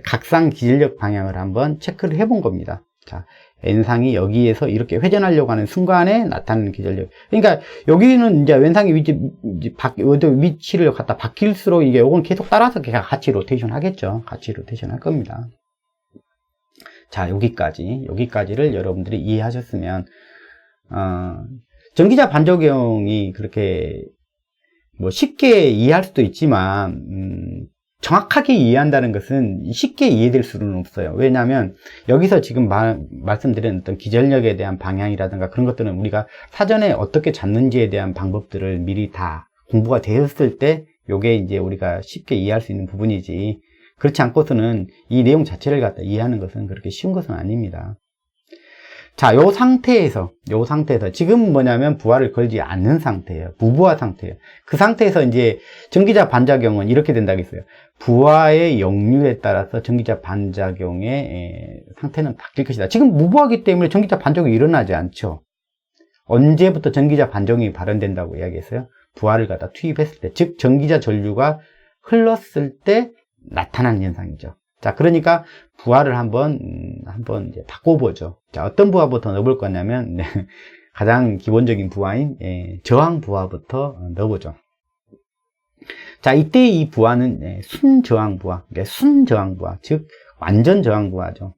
Speaker 1: 각상 기전력 방향을 한번 체크를 해본 겁니다. 자, N상이 여기에서 이렇게 회전하려고 하는 순간에 나타나는 기전력. 그러니까 여기는 이제 왼상의 위치를 갖다 바뀔수록 이게 요건 계속 따라서 같이 로테이션 하겠죠. 같이 로테이션 할 겁니다. 자, 여기까지를 여러분들이 이해하셨으면, 전기자 반작용이 그렇게 뭐 쉽게 이해할 수도 있지만, 정확하게 이해한다는 것은 쉽게 이해될 수는 없어요. 왜냐하면 여기서 지금 말씀드린 어떤 기전력에 대한 방향이라든가 그런 것들은 우리가 사전에 어떻게 잡는지에 대한 방법들을 미리 다 공부가 되었을 때 요게 이제 우리가 쉽게 이해할 수 있는 부분이지, 그렇지 않고서는 이 내용 자체를 갖다 이해하는 것은 그렇게 쉬운 것은 아닙니다. 자, 요 상태에서 지금 뭐냐면 부하를 걸지 않는 상태예요. 무부하 상태예요. 그 상태에서 이제 전기자 반작용은 이렇게 된다고 했어요. 부하의 역류에 따라서 전기자 반작용의 상태는 바뀔 것이다. 지금 무부하기 때문에 전기자 반작용이 일어나지 않죠. 언제부터 전기자 반작용이 발현된다고 이야기했어요? 부하를 갖다 투입했을 때, 즉 전기자 전류가 흘렀을 때 나타나는 현상이죠. 자, 그러니까 부하를 한번 이제 바꿔보죠. 자, 어떤 부하부터 넣어볼 거냐면, 가장 기본적인 부하인 저항 부하부터 넣어보죠. 자, 이때 이 부하는 순저항 부하, 순저항 부하, 즉 완전 저항 부하죠.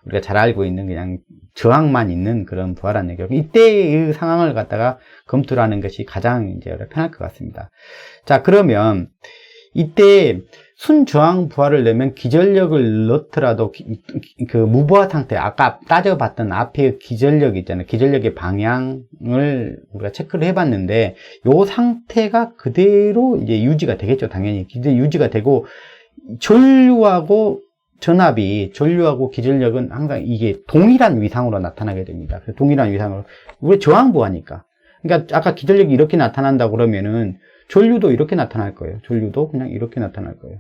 Speaker 1: 우리가 잘 알고 있는 그냥 저항만 있는 그런 부하라는 얘기죠. 이때의 상황을 갖다가 검토를 하는 것이 가장 이제 편할 것 같습니다. 자, 그러면 이때 순저항 부하를 넣으면 기전력을 넣더라도 그 무부하 상태, 아까 따져봤던 앞에 기전력 있잖아요. 기전력의 방향을 우리가 체크를 해봤는데 요 상태가 그대로 이제 유지가 되겠죠. 당연히 유지가 되고, 전류하고 기전력은 항상 이게 동일한 위상으로 나타나게 됩니다. 동일한 위상으로, 우리 저항 부하니까. 그러니까 아까 기전력이 이렇게 나타난다고 그러면은 전류도 이렇게 나타날 거예요. 전류도 그냥 이렇게 나타날 거예요.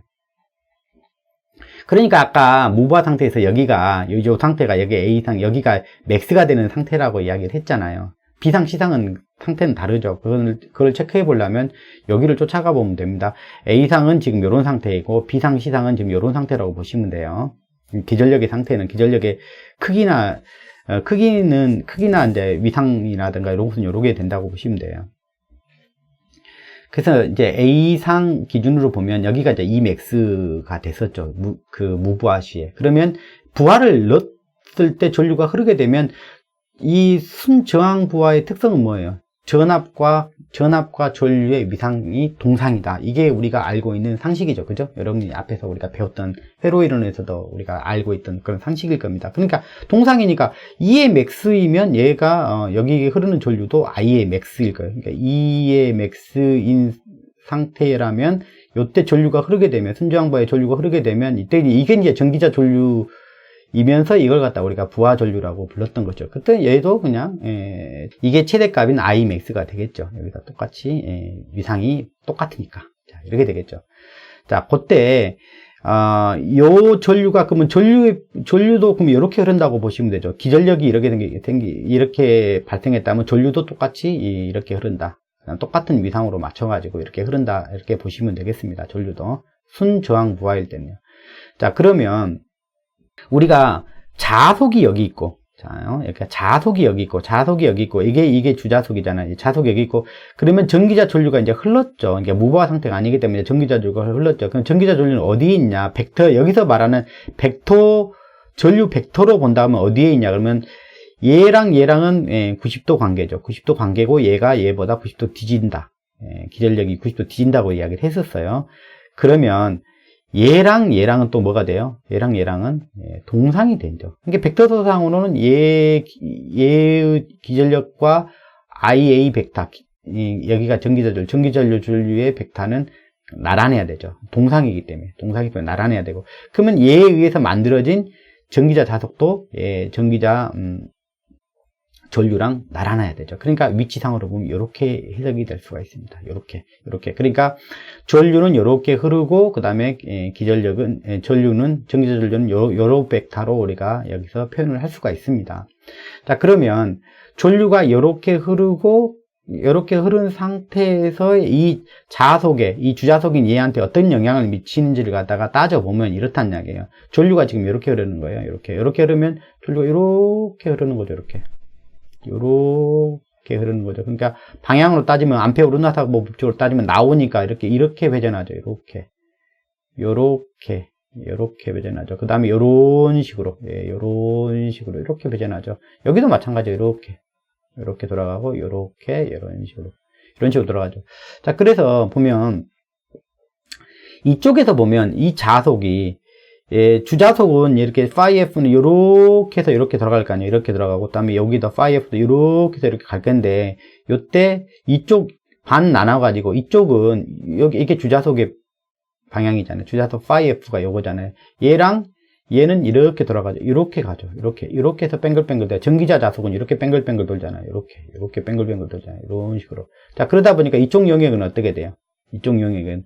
Speaker 1: 그러니까 아까 무부하 상태에서 여기가, 이 상태가 여기 A상, 여기가 맥스가 되는 상태라고 이야기를 했잖아요. B상, C상은 상태는 다르죠. 그걸 체크해 보려면 여기를 쫓아가 보면 됩니다. A상은 지금 이런 상태이고, B상, C상은 지금 이런 상태라고 보시면 돼요. 기전력의 상태는, 기전력의 크기나 이제 위상이라든가 이런 것은 요렇게 된다고 보시면 돼요. 그래서 이제 A상 기준으로 보면 여기가 이제 Emax가 됐었죠. 그 무부하 시에. 그러면 부하를 넣었을 때 전류가 흐르게 되면 이 순저항 부하의 특성은 뭐예요? 전압과 전류의 위상이 동상이다. 이게 우리가 알고 있는 상식이죠. 그죠? 여러분이 앞에서 우리가 배웠던 회로이론에서도 우리가 알고 있던 그런 상식일 겁니다. 그러니까 동상이니까 E의 맥스이면 얘가 여기 흐르는 전류도 I의 맥스일 거예요. 그러니까 E의 맥스인 상태라면 이때 전류가 흐르게 되면, 순저항 부하의 전류가 흐르게 되면 이때 이게 이제 전기자 전류 이면서 이걸 갖다 우리가 부하 전류라고 불렀던 거죠. 그때 얘도 그냥 이게 최대값인 Imax가 되겠죠. 여기다 똑같이 위상이 똑같으니까. 자, 이렇게 되겠죠. 자, 그때 요 전류가 그러면 전류도 그럼 이렇게 흐른다고 보시면 되죠. 기전력이 이렇게 발생했다면 전류도 똑같이 이렇게 흐른다. 똑같은 위상으로 맞춰가지고 이렇게 흐른다. 이렇게 보시면 되겠습니다. 전류도 순저항 부하일 때는요. 자, 그러면 우리가 자속이 여기 있고, 자, 이렇게 자속이 여기 있고, 이게 주자속이잖아요. 자속이 여기 있고, 그러면 전기자 전류가 이제 흘렀죠. 이게 무부하 상태가 아니기 때문에 전기자 전류가 흘렀죠. 그럼 전기자 전류는 어디에 있냐? 벡터, 여기서 말하는 벡터, 전류 벡터로 본다면 어디에 있냐? 그러면 얘랑은 90도 관계죠. 90도 관계고, 얘보다 90도 뒤진다. 기전력이 90도 뒤진다고 이야기를 했었어요. 그러면 얘랑은 또 뭐가 돼요? 얘랑은 동상이 되죠. 그러니까 벡터도상으로는 얘의 기전력과 IA 벡터, 여기가 전기전류 전류의 벡터는 나란해야 되죠. 동상이기 때문에 나란해야 되고, 그러면 얘에 의해서 만들어진 전기자 자속도 전기자 전류랑 나란해야 되죠. 그러니까 위치상으로 보면 이렇게 해석이 될 수가 있습니다. 이렇게. 그러니까 전류는 이렇게 흐르고, 그 다음에 전기자 전류는 요런 벡터로 우리가 여기서 표현을 할 수가 있습니다. 자, 그러면 전류가 이렇게 흐르고, 이렇게 흐른 상태에서 이 주자속인 얘한테 어떤 영향을 미치는지를 갖다가 따져보면 이렇단 이야기예요. 전류가 지금 이렇게 흐르는 거예요. 이렇게 흐르면 전류가 이렇게 흐르는 거죠. 요렇게 흐르는 거죠. 그러니까 방향으로 따지면 암페어 르나사 법칙으로 따지면 나오니까 이렇게 회전하죠. 요렇게 회전하죠. 그 다음에 요런 식으로 이렇게 회전하죠. 여기도 마찬가지로 이렇게 돌아가고 이런 식으로 돌아가죠. 자, 그래서 보면 이쪽에서 보면 이 자속이 주자속은 이렇게 phi-f는 이렇게 해서 이렇게 들어갈 거 아니에요. 이렇게 들어가고, 그 다음에 여기다 phi-f도 이렇게 해서 이렇게 갈 건데, 요때 이쪽 반 나눠가지고, 이쪽은, 이게 주자속의 방향이잖아요. 주자속 phi-f가 요거잖아요. 얘는 이렇게 돌아가죠. 이렇게 가죠. 이렇게 해서 뱅글뱅글 돼요. 전기자 자속은 이렇게 뱅글뱅글 돌잖아요. 이렇게 뱅글뱅글 돌잖아요. 이런 식으로. 자, 그러다 보니까 이쪽 영역은 어떻게 돼요? 이쪽 영역은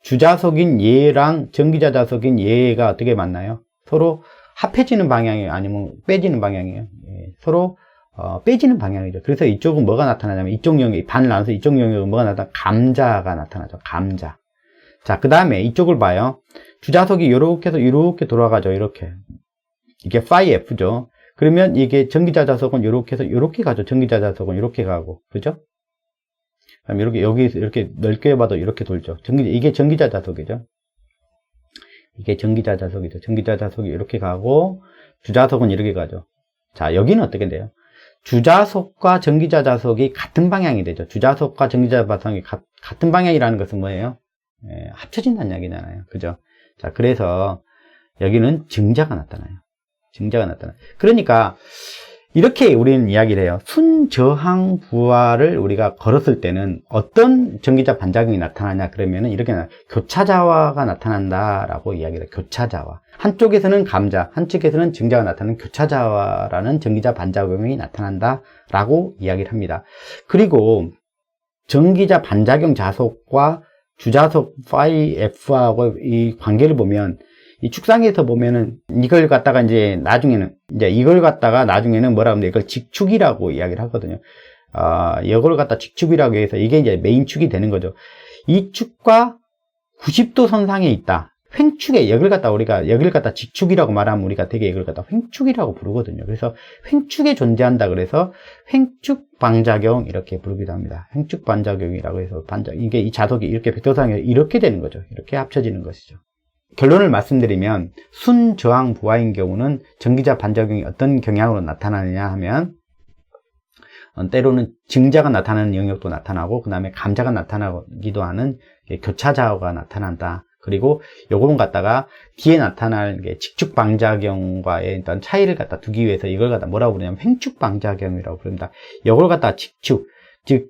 Speaker 1: 주자속인 얘랑 전기자 자속인 얘가 어떻게 만나요? 서로 합해지는 방향이에요? 아니면 빼지는 방향이에요? 서로 빼지는 방향이죠. 그래서 이쪽은 뭐가 나타나냐면 이쪽 영역, 반 나눠서 이쪽 영역은 뭐가 나타나? 감자가 나타나죠. 감자. 자, 그 다음에 이쪽을 봐요. 주자속이 이렇게 해서 이렇게 돌아가죠. 이게 phi-f죠. 그러면 이게 전기자 자속은 이렇게 해서 이렇게 가죠. 전기자 자속은 이렇게 가고, 그죠? 그럼 여기서 이렇게 넓게 봐도 이렇게 돌죠. 이게 전기자 자속이죠. 전기자 자속이 이렇게 가고, 주자속은 이렇게 가죠. 자, 여기는 어떻게 돼요? 주자속과 전기자 자속이 같은 방향이 되죠. 주자속과 전기자 자속이 같은 방향이라는 것은 뭐예요? 합쳐진다는 이야기잖아요. 그죠? 자, 그래서 여기는 증자가 나타나요. 그러니까 이렇게 우리는 이야기를 해요. 순저항 부하를 우리가 걸었을 때는 어떤 전기자 반작용이 나타나냐 그러면은 이렇게 교차자화가 나타난다라고 이야기를 해요. 교차자화. 한쪽에서는 감자, 한쪽에서는 증자가 나타나는 교차자화라는 전기자 반작용이 나타난다라고 이야기를 합니다. 그리고 전기자 반작용 자속과 주자속 phi-f하고 이 관계를 보면 이 축상에서 보면은 이걸 갖다가 나중에는 뭐라 하면 이걸 직축이라고 이야기를 하거든요. 이걸 갖다 직축이라고 해서 이게 이제 메인축이 되는 거죠. 이 축과 90도 선상에 있다. 횡축에 여기를 갖다 직축이라고 말하면 우리가 되게 이걸 갖다 횡축이라고 부르거든요. 그래서 횡축에 존재한다 그래서 횡축 방작용 이렇게 부르기도 합니다. 횡축 반작용이라고 해서 이게 이 자석이 이렇게 벡터상에 이렇게 되는 거죠. 이렇게 합쳐지는 것이죠. 결론을 말씀드리면 순저항 부하인 경우는 전기자 반작용이 어떤 경향으로 나타나느냐 하면 때로는 증자가 나타나는 영역도 나타나고 그 다음에 감자가 나타나기도 하는 교차자화가 나타난다. 그리고 요거는 갖다가 뒤에 나타날 직축 방작용과의 어떤 차이를 갖다 두기 위해서 이걸 갖다 뭐라고 부르냐면 횡축 방작용이라고 부릅니다. 요걸 갖다 직축, 즉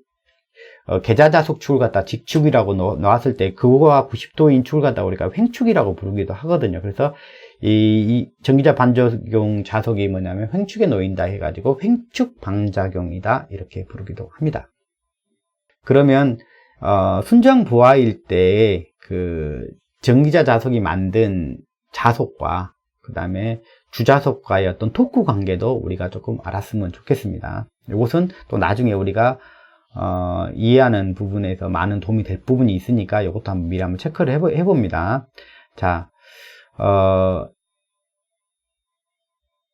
Speaker 1: 계자자속 축을 갖다 직축이라고 놓았을 때 그거와 90도인 축을 갖다 우리가 횡축이라고 부르기도 하거든요. 그래서 이 전기자 반작용 자석이 뭐냐면 횡축에 놓인다 해가지고 횡축 방작용이다 이렇게 부르기도 합니다. 그러면 순정 부하일 때 그 전기자 자석이 만든 자석과 그 다음에 주자석과의 어떤 토크 관계도 우리가 조금 알았으면 좋겠습니다. 이것은 또 나중에 우리가 이해하는 부분에서 많은 도움이 될 부분이 있으니까 이것도 한번 미리 한번 체크를 해봅니다. 자,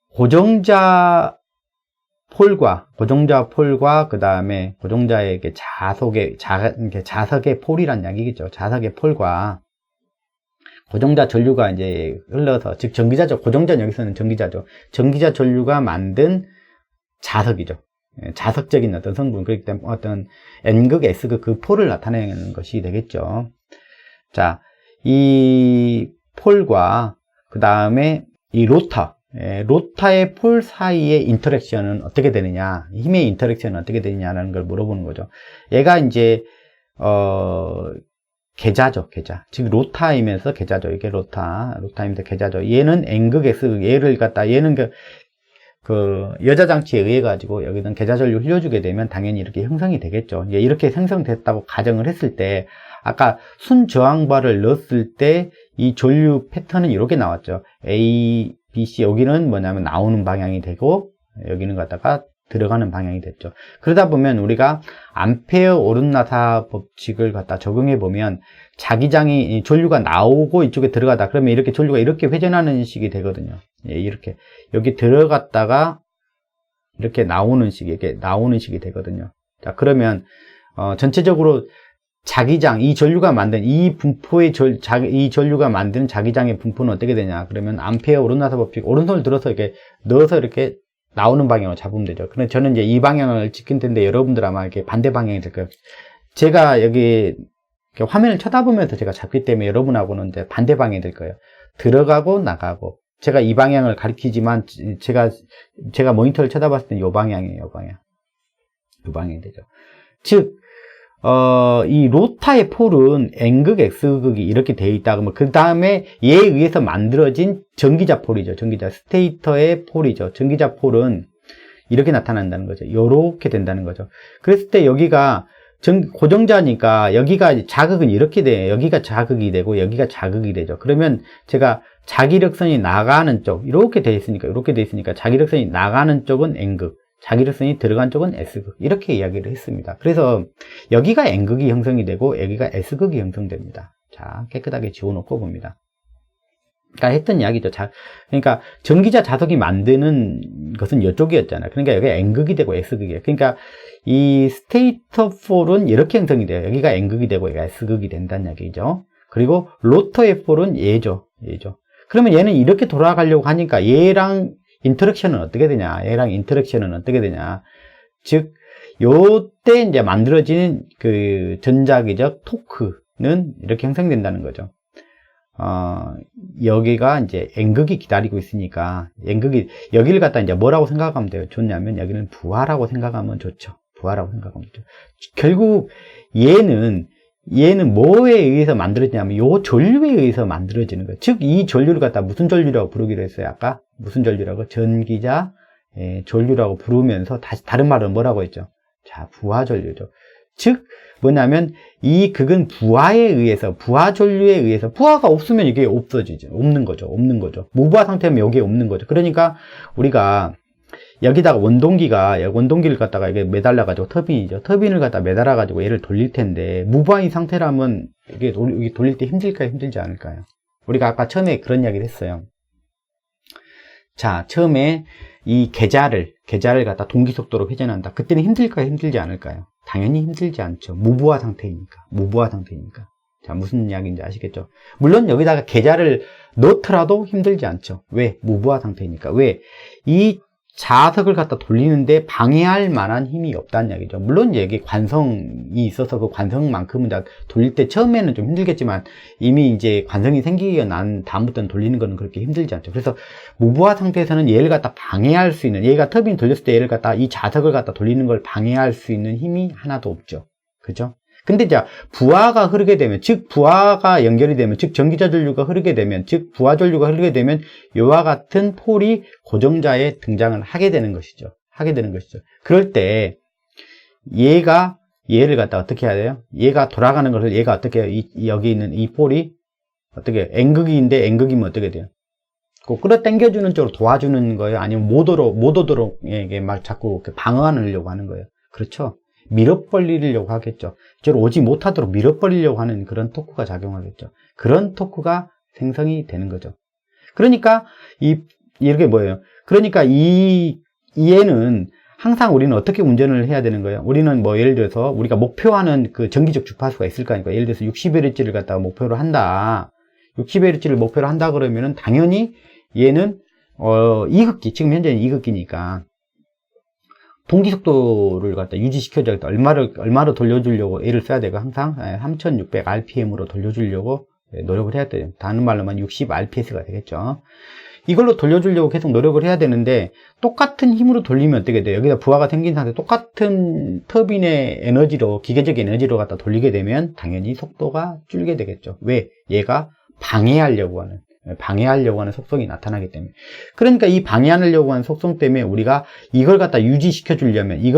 Speaker 1: 고정자 폴과 그 다음에 고정자의 자석의 폴이란 이야기겠죠. 자석의 폴과 고정자 전류가 이제 흘러서, 즉 전기자죠. 고정자 여기서는 전기자죠. 전기자 전류가 만든 자석이죠. 자석적인 어떤 성분, 그렇기 때문에 어떤 N극, S극 그 폴을 나타내는 것이 되겠죠. 자, 이 폴과 그 다음에 이 로터의 폴 사이의 인터랙션은 어떻게 되느냐, 힘의 인터랙션은 어떻게 되느냐라는 걸 물어보는 거죠. 얘가 이제 계자죠, 계자. 즉 로타이면서 계자죠. 이게 로타이면서 계자죠. 얘는 N극, S극, 얘는 그 여자 장치에 의해 가지고 여기는 계자 전류 흘려주게 되면 당연히 이렇게 형성이 되겠죠. 이렇게 생성됐다고 가정을 했을 때, 아까 순저항발을 넣었을 때 이 전류 패턴은 이렇게 나왔죠. A, B, C, 여기는 뭐냐면 나오는 방향이 되고 여기는 갖다가 들어가는 방향이 됐죠. 그러다 보면 우리가 암페어 오름나사 법칙을 갖다 적용해 보면 자기장이 전류가 나오고 이쪽에 들어가다 그러면 이렇게 전류가 이렇게 회전하는 식이 되거든요. 이렇게 여기 들어갔다가 이렇게 나오는 식이 되거든요. 자, 그러면 전체적으로 자기장, 이 전류가 만든 이 분포의 이 전류가 만든 자기장의 분포는 어떻게 되냐? 그러면 암페어 오름나사 법칙, 오른손을 들어서 이렇게 넣어서 이렇게 나오는 방향으로 잡으면 되죠. 근데 저는 이제 이 방향을 지킬 텐데 여러분들 아마 이렇게 반대 방향이 될 거예요. 제가 여기 화면을 쳐다보면서 제가 잡기 때문에 여러분하고는 이제 반대 방향이 될 거예요. 들어가고 나가고. 제가 이 방향을 가리키지만 제가 모니터를 쳐다봤을 때는 이 방향이에요. 이 방향이 되죠. 즉 이 로타의 폴은 N극, S극이 이렇게 되어 있다. 그러면 그 다음에 얘에 의해서 만들어진 전기자 폴이죠. 전기자 스테이터의 폴이죠. 전기자 폴은 이렇게 나타난다는 거죠. 이렇게 된다는 거죠. 그랬을 때 여기가 고정자니까 여기가 자극은 이렇게 돼요. 여기가 자극이 되고 여기가 자극이 되죠. 그러면 제가 자기력선이 나가는 쪽 이렇게 돼 있으니까 자기력선이 나가는 쪽은 N극, 자기력선이 들어간 쪽은 S극, 이렇게 이야기를 했습니다. 그래서 여기가 N극이 형성이 되고 여기가 S극이 형성됩니다. 자, 깨끗하게 지워놓고 봅니다. 그러니까 했던 이야기죠. 그러니까 전기자 자석이 만드는 것은 이쪽이었잖아요. 그러니까 여기가 N극이 되고 S극이에요. 그러니까 이 스테이터 폴은 이렇게 형성이 돼요. 여기가 N극이 되고 여기가 S극이 된다는 얘기죠. 그리고 로터의 폴은 얘죠. 그러면 얘는 이렇게 돌아가려고 하니까 얘랑 인터랙션은 어떻게 되냐? 즉, 요때 이제 만들어지는 그 전자기적 토크는 이렇게 형성된다는 거죠. 여기가 이제 N극이 기다리고 있으니까, 여기를 갖다 이제 뭐라고 생각하면 돼요? 좋냐면, 여기는 부하라고 생각하면 좋죠. 결국, 얘는 뭐에 의해서 만들어지냐면, 요 전류에 의해서 만들어지는 거예요. 즉, 이 전류를 갖다 무슨 전류라고 부르기로 했어요? 아까? 무슨 전류라고? 전기자 전류라고 부르면서 다른 말은 뭐라고 했죠? 자, 부하 전류죠. 즉 뭐냐면 이 극은 부하 전류에 의해서, 부하가 없으면 이게 없는 거죠. 무부하 상태면 여기에 없는 거죠. 그러니까 우리가 여기다가 원동기를 갖다가 이게 매달려 가지고 터빈을 갖다 매달아 가지고 얘를 돌릴 텐데, 무부하인 상태라면 이게 돌릴 때 힘들까요? 힘들지 않을까요? 우리가 아까 처음에 그런 이야기를 했어요. 자, 처음에 이 계자를 갖다 동기 속도로 회전한다. 그때는 힘들까요? 힘들지 않을까요? 당연히 힘들지 않죠. 무부하 상태이니까. 자, 무슨 이야기인지 아시겠죠? 물론 여기다가 계자를 넣더라도 힘들지 않죠. 왜? 무부하 상태이니까. 왜? 이 자석을 갖다 돌리는데 방해할 만한 힘이 없다는 이야기죠. 물론 여기 관성이 있어서 그 관성만큼은 다 돌릴 때 처음에는 좀 힘들겠지만 이미 이제 관성이 생기고 난 다음부터는 돌리는 거는 그렇게 힘들지 않죠. 그래서 무부하 상태에서는 얘를 갖다 방해할 수 있는, 얘가 터빈 돌렸을 때 얘를 갖다 이 자석을 갖다 돌리는 걸 방해할 수 있는 힘이 하나도 없죠. 그죠? 근데 이제 부하가 흐르게 되면, 즉 부하가 연결이 되면, 즉 전기자 전류가 흐르게 되면, 즉 부하 전류가 흐르게 되면 이와 같은 폴이 고정자에 등장을 하게 되는 것이죠. 그럴 때 얘가 얘를 갖다 어떻게 해야 돼요? 얘가 돌아가는 것을 얘가 어떻게 해요? 여기 있는 이 볼이 어떻게 해요? N극인데 N극이면 어떻게 돼요? 그 끌어당겨주는 쪽으로 도와주는 거예요? 아니면 못 오도록 이게 막 자꾸 방어하려고 하는 거예요? 그렇죠? 밀어버리려고 하겠죠. 저를 오지 못하도록 밀어버리려고 하는 그런 토크가 작용하겠죠. 그런 토크가 생성이 되는 거죠. 그러니까 이렇게 뭐예요? 그러니까 얘는 항상 우리는 어떻게 운전을 해야 되는 거예요? 우리는 뭐 예를 들어서 우리가 목표하는 그 정기적 주파수가 있을 거 아닙니까? 예를 들어서 60Hz를 갖다가 목표로 한다. 60Hz를 목표로 한다 그러면은 당연히 얘는 이극기, 지금 현재는 이극기니까 동기 속도를 갖다 유지시켜줘야겠다. 얼마로 돌려주려고 애를 써야 되고 항상 3600rpm으로 돌려주려고 노력을 해야 돼요. 다른 말로만 60rps가 되겠죠. 이걸로 돌려주려고 계속 노력을 해야 되는데 똑같은 힘으로 돌리면 어떻게 돼요? 여기다 부하가 생긴 상태 똑같은 터빈의 에너지로 기계적 에너지로 갖다 돌리게 되면 당연히 속도가 줄게 되겠죠. 왜? 얘가 방해하려고 하는 속성이 나타나기 때문에. 그러니까 이 방해하려고 하는 속성 때문에 우리가 이걸 갖다 유지시켜 주려면 즉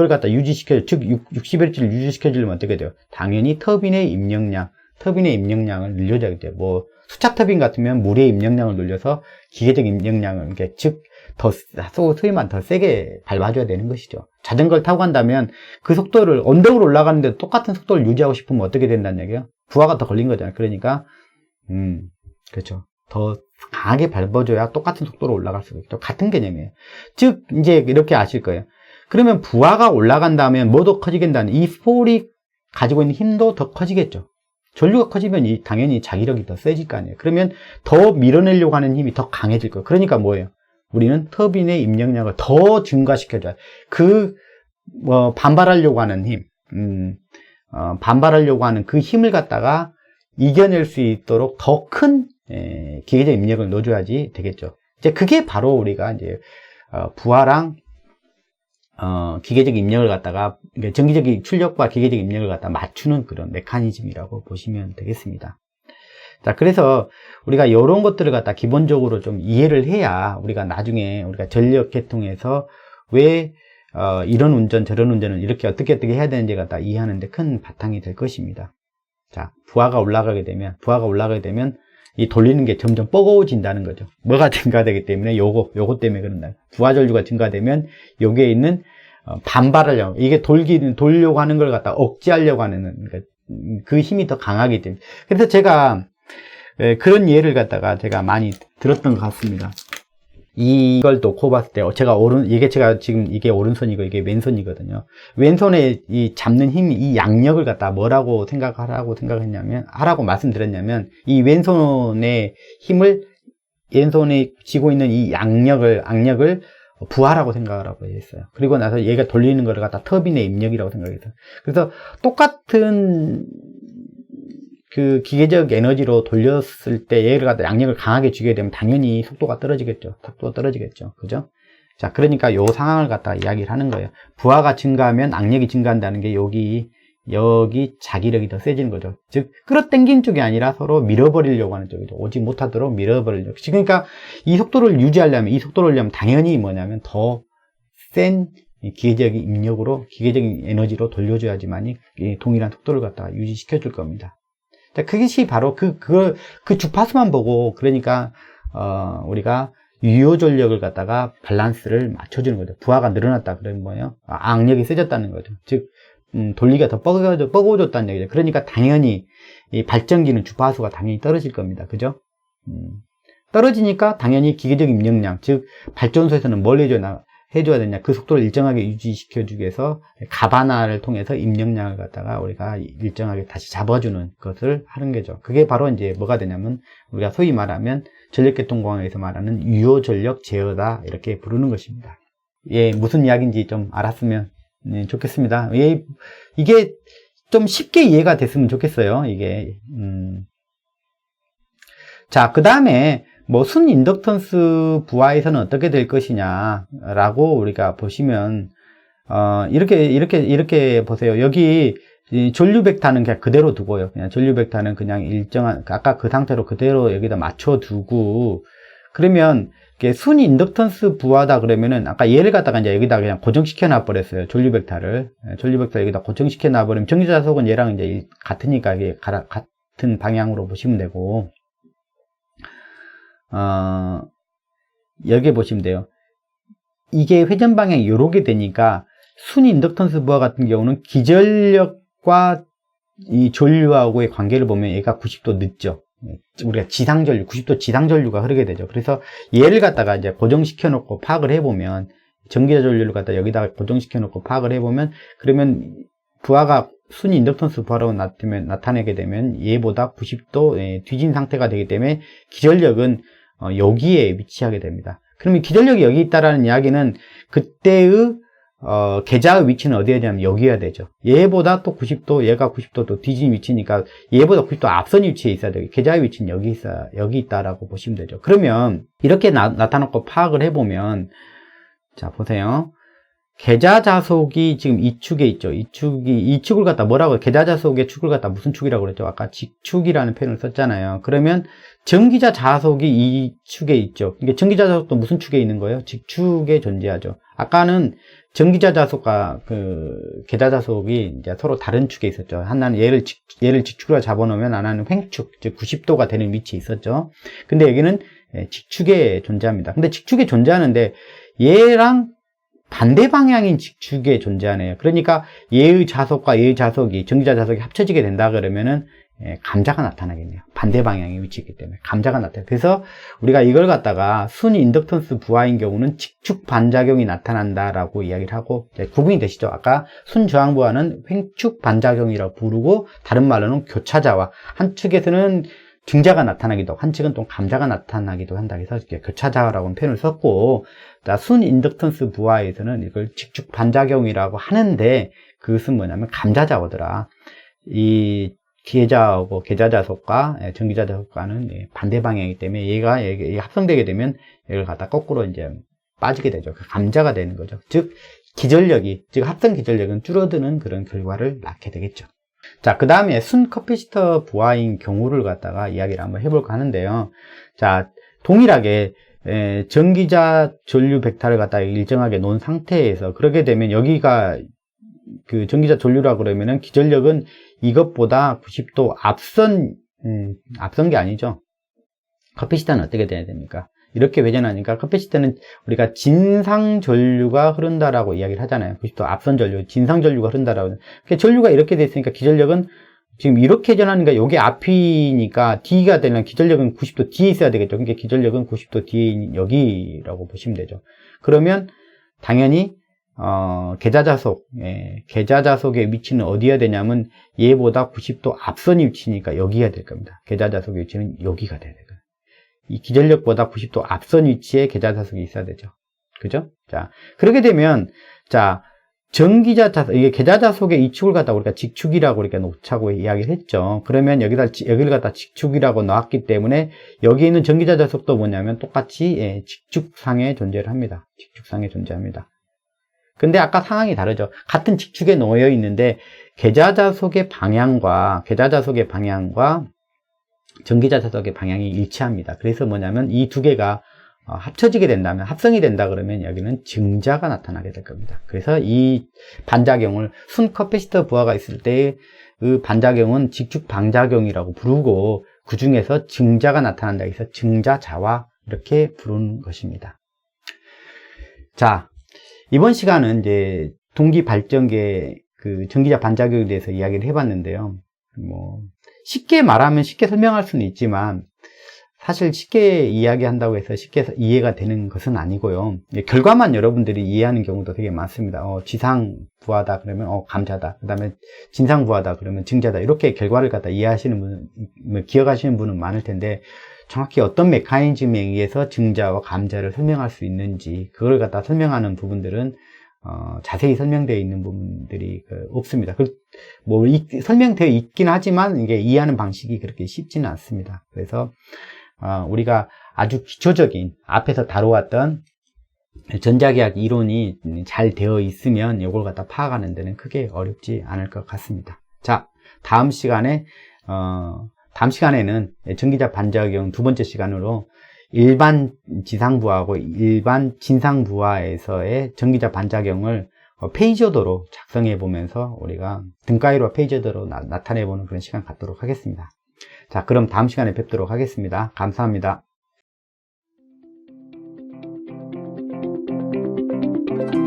Speaker 1: 60Hz를 유지시켜 주려면 어떻게 돼요? 당연히 터빈의 입력량을 늘려줘야 돼요. 뭐 수차 터빈 같으면 물의 입력량을 늘려서 기계적 입력량을 즉 소위 말하면 더 세게 밟아줘야 되는 것이죠. 자전거를 타고 간다면 그 속도를 언덕으로 올라가는데 똑같은 속도를 유지하고 싶으면 어떻게 된다는 얘기예요? 부하가 더 걸린 거잖아요. 그러니까 그렇죠. 더 강하게 밟아줘야 똑같은 속도로 올라갈 수 있죠. 같은 개념이에요. 즉 이제 이렇게 아실 거예요. 그러면 부하가 올라간다면 뭐도 커지게 된다는 이 스폴이 가지고 있는 힘도 더 커지겠죠. 전류가 커지면 당연히 자기력이 더 세질 거 아니에요. 그러면 더 밀어내려고 하는 힘이 더 강해질 거예요. 그러니까 뭐예요? 우리는 터빈의 입력량을 더 증가시켜줘야 반발하려고 하는 힘, 반발하려고 하는 그 힘을 갖다가 이겨낼 수 있도록 더 큰 기계적 입력을 넣어줘야지 되겠죠. 이제 그게 바로 우리가 이제 부하랑 기계적 입력을 갖다가 전기적 출력과 기계적 입력을 갖다 맞추는 그런 메커니즘이라고 보시면 되겠습니다. 자, 그래서 우리가 이런 것들을 갖다 기본적으로 좀 이해를 해야 우리가 나중에 우리가 전력 계통에서 왜 이런 운전 저런 운전을 이렇게 어떻게 해야 되는지 갖다 이해하는데 큰 바탕이 될 것입니다. 자, 부하가 올라가게 되면 이 돌리는 게 점점 뻐거워진다는 거죠. 뭐가 증가되기 때문에 요거 때문에 그런다. 부하 전류가 증가되면 여기에 있는 반발하려고 이게 돌려고 하는 걸 갖다 억제하려고 하는 그 힘이 더 강하기 때문에. 그래서 제가 그런 예를 갖다가 제가 많이 들었던 것 같습니다. 이걸 놓고 봤을 때 제가 지금 이게 오른손이고 이게 왼손이거든요. 왼손에 이 잡는 힘이 이 양력을 갖다 뭐라고 하라고 말씀드렸냐면 이 왼손의 힘을 왼손에 쥐고 있는 이 악력을 부하라고 생각하라고 했어요. 그리고 나서 얘가 돌리는 거를 갖다 터빈의 입력이라고 생각했어요. 그래서 똑같은 그 기계적 에너지로 돌렸을 때 얘를 갖다 양력을 강하게 주게 되면 당연히 속도가 떨어지겠죠. 그죠? 자, 그러니까 요 상황을 갖다가 이야기를 하는 거예요. 부하가 증가하면 악력이 증가한다는 게 여기 자기력이 더 세지는 거죠. 즉, 끌어당긴 쪽이 아니라 서로 밀어버리려고 하는 쪽이죠. 오지 못하도록 밀어버리려고. 그러니까 이 속도를 올리려면 당연히 뭐냐면 더 센 기계적인 입력으로, 기계적인 에너지로 돌려줘야지만이 동일한 속도를 갖다가 유지시켜 줄 겁니다. 자, 그것이 바로 그 주파수만 보고, 그러니까, 우리가 유효 전력을 갖다가 밸런스를 맞춰주는 거죠. 부하가 늘어났다. 그러면 뭐예요? 악력이 세졌다는 거죠. 즉, 돌리기가 더 뻐거워졌다는 얘기죠. 그러니까 당연히 이 발전기는 주파수가 당연히 떨어질 겁니다. 그죠? 떨어지니까 당연히 기계적 입력량, 즉, 발전소에서는 뭘 해줘야 되냐, 그 속도를 일정하게 유지시켜주기 위해서 가바나를 통해서 입력량을 갖다가 우리가 일정하게 다시 잡아주는 것을 하는 거죠. 그게 바로 이제 뭐가 되냐면 우리가 소위 말하면 전력계통공학에서 말하는 유효 전력 제어다, 이렇게 부르는 것입니다. 예, 무슨 이야기인지 좀 알았으면 좋겠습니다. 예, 이게 좀 쉽게 이해가 됐으면 좋겠어요. 이게 자, 그 다음에 뭐 순 인덕턴스 부하에서는 어떻게 될 것이냐라고 우리가 보시면 이렇게 보세요. 여기 전류 벡터는 그냥 그대로 두고요. 그냥 전류 벡터는 그냥 일정한 아까 그 상태로 그대로 여기다 맞춰 두고, 그러면 순 인덕턴스 부하다 그러면은 아까 얘를 갖다가 이제 여기다 그냥 고정시켜 놔 버렸어요. 전류 벡터를. 전류 벡터 여기다 고정시켜 놔 버리면 전기자속은 얘랑 이제 같으니까 이게 같은 방향으로 보시면 되고, 여기 보시면 돼요. 이게 회전 방향이 요렇게 되니까 순 인덕턴스 부하 같은 경우는 기전력과 이 전류하고의 관계를 보면 얘가 90도 늦죠. 우리가 지상전류, 90도 지상전류가 흐르게 되죠. 그래서 얘를 갖다가 이제 고정시켜 놓고 파악을 해보면, 전기자 전류를 갖다 여기다가 고정시켜 놓고 파악을 해보면, 그러면 부하가 순 인덕턴스 부하라고 나타내게 되면 얘보다 90도 뒤진 상태가 되기 때문에 기전력은 여기에 위치하게 됩니다. 그러면 기전력이 여기 있다라는 이야기는 그때의 계자의 위치는 어디에 되냐면 여기야 되죠. 얘보다 또 90도, 얘가 90도 또 뒤진 위치니까 얘보다 90도 앞선 위치에 있어야 되고, 계자의 위치는 여기 있다라고 보시면 되죠. 그러면 이렇게 나타놓고 파악을 해보면, 자, 보세요. 계자 자속이 지금 이 축에 있죠. 이 축을 갖다 뭐라고, 계자 자속의 축을 갖다 무슨 축이라고 그랬죠? 아까 직축이라는 표현을 썼잖아요. 그러면 전기자 자속이 이 축에 있죠. 이게 전기자 자속도 무슨 축에 있는 거예요? 직축에 존재하죠. 아까는 전기자 자속과 계자 자속이 이제 서로 다른 축에 있었죠. 하나는 얘를 직축으로 잡아놓으면 하나는 횡축, 즉 90도가 되는 위치에 있었죠. 근데 여기는 직축에 존재합니다. 근데 직축에 존재하는데 얘랑 반대 방향인 직축에 존재하네요. 그러니까 얘의 자속과 얘의 자속이, 전기자 자속이 합쳐지게 된다 그러면은 감자가 나타나겠네요. 반대 방향의 위치이기 때문에 감자가 나타나요. 그래서 우리가 이걸 갖다가 순 인덕턴스 부하인 경우는 직축 반작용이 나타난다라고 이야기를 하고, 구분이 되시죠? 아까 순 저항 부하는 횡축 반작용이라고 부르고, 다른 말로는 교차자와, 한측에서는 증자가 나타나기도 하고 한측은 또 감자가 나타나기도 한다. 그래서 이렇게 교차자라고 표현을 썼고, 순 인덕턴스 부하에서는 이걸 직축 반작용이라고 하는데, 그것은 뭐냐면 감자자오더라. 이 계자하고 계자자속과 전기자자속과는 반대 방향이기 때문에 얘가 합성되게 되면 얘를 갖다 거꾸로 이제 빠지게 되죠. 감자가 되는 거죠. 즉 기전력이, 즉 합성 기전력은 줄어드는 그런 결과를 낳게 되겠죠. 자, 그 다음에 순 커피시터 부하인 경우를 갖다가 이야기를 한번 해볼까 하는데요. 자, 동일하게 전기자 전류 벡터를 갖다가 일정하게 놓은 상태에서, 그렇게 되면 여기가 전기자 전류라 그러면은 기전력은 이것보다 90도 앞선 게 아니죠. 커피시터는 어떻게 돼야 됩니까? 이렇게 회전하니까 커피시터는 우리가 진상 전류가 흐른다라고 이야기를 하잖아요. 90도 앞선 전류, 진상 전류가 흐른다라고. 그러니까 전류가 이렇게 돼 있으니까 기전력은 지금 이렇게 회전하니까 여기 앞이니까 D가 되려면 기전력은 90도 뒤에 있어야 되겠죠. 그러니까 기전력은 90도 뒤에 있는 여기라고 보시면 되죠. 그러면 당연히 계자자속의 위치는 어디야 되냐면 얘보다 90도 앞선 위치니까 여기가 될 겁니다. 계자자속의 위치는 여기가 돼야 돼요. 이 기전력보다 90도 앞선 위치에 계자자속이 있어야 되죠. 그죠? 자, 그렇게 되면, 자, 이게 계자자속의 이 축을 갖다 우리가 직축이라고 이렇게 놓자고 이야기를 했죠. 그러면 여기를 갖다 직축이라고 놨기 때문에 여기 있는 전기자자속도 뭐냐면 똑같이 직축상에 존재를 합니다. 직축상에 존재합니다. 근데 아까 상황이 다르죠. 같은 직축에 놓여 있는데 계자자속의 방향과 전기자자속의 방향이 일치합니다. 그래서 뭐냐면 이 두 개가 합쳐지게 된다면, 합성이 된다 그러면 여기는 증자가 나타나게 될 겁니다. 그래서 이 반작용을 순 커피시터 부하가 있을 때 그 반작용은 직축 반작용이라고 부르고, 그 중에서 증자가 나타난다 해서 증자자와 이렇게 부르는 것입니다. 자, 이번 시간은 이제 동기 발전계 전기자 반작용에 대해서 이야기를 해봤는데요. 쉽게 말하면 쉽게 설명할 수는 있지만 사실 쉽게 이야기한다고 해서 쉽게 이해가 되는 것은 아니고요. 결과만 여러분들이 이해하는 경우도 되게 많습니다. 지상 부하다 그러면 감자다. 그 다음에 진상 부하다 그러면 증자다. 이렇게 결과를 갖다 이해하시는 분은, 기억하시는 분은 많을 텐데, 정확히 어떤 메커니즘에 의해서 증자와 감자를 설명할 수 있는지, 그걸 갖다 설명하는 부분들은 자세히 설명되어 있는 부분들이 없습니다. 설명되어 있긴 하지만 이게 이해하는 방식이 그렇게 쉽지는 않습니다. 그래서 우리가 아주 기초적인 앞에서 다루었던 전자계학 이론이 잘 되어 있으면 이걸 갖다 파악하는 데는 크게 어렵지 않을 것 같습니다. 자, 다음 시간에는 전기자 반작용 두 번째 시간으로 일반 지상부하고 일반 진상부하에서의 전기자 반작용을 페이저도로 작성해 보면서 우리가 등가위로 페이저도로 나타내 보는 그런 시간 갖도록 하겠습니다. 자, 그럼 다음 시간에 뵙도록 하겠습니다. 감사합니다.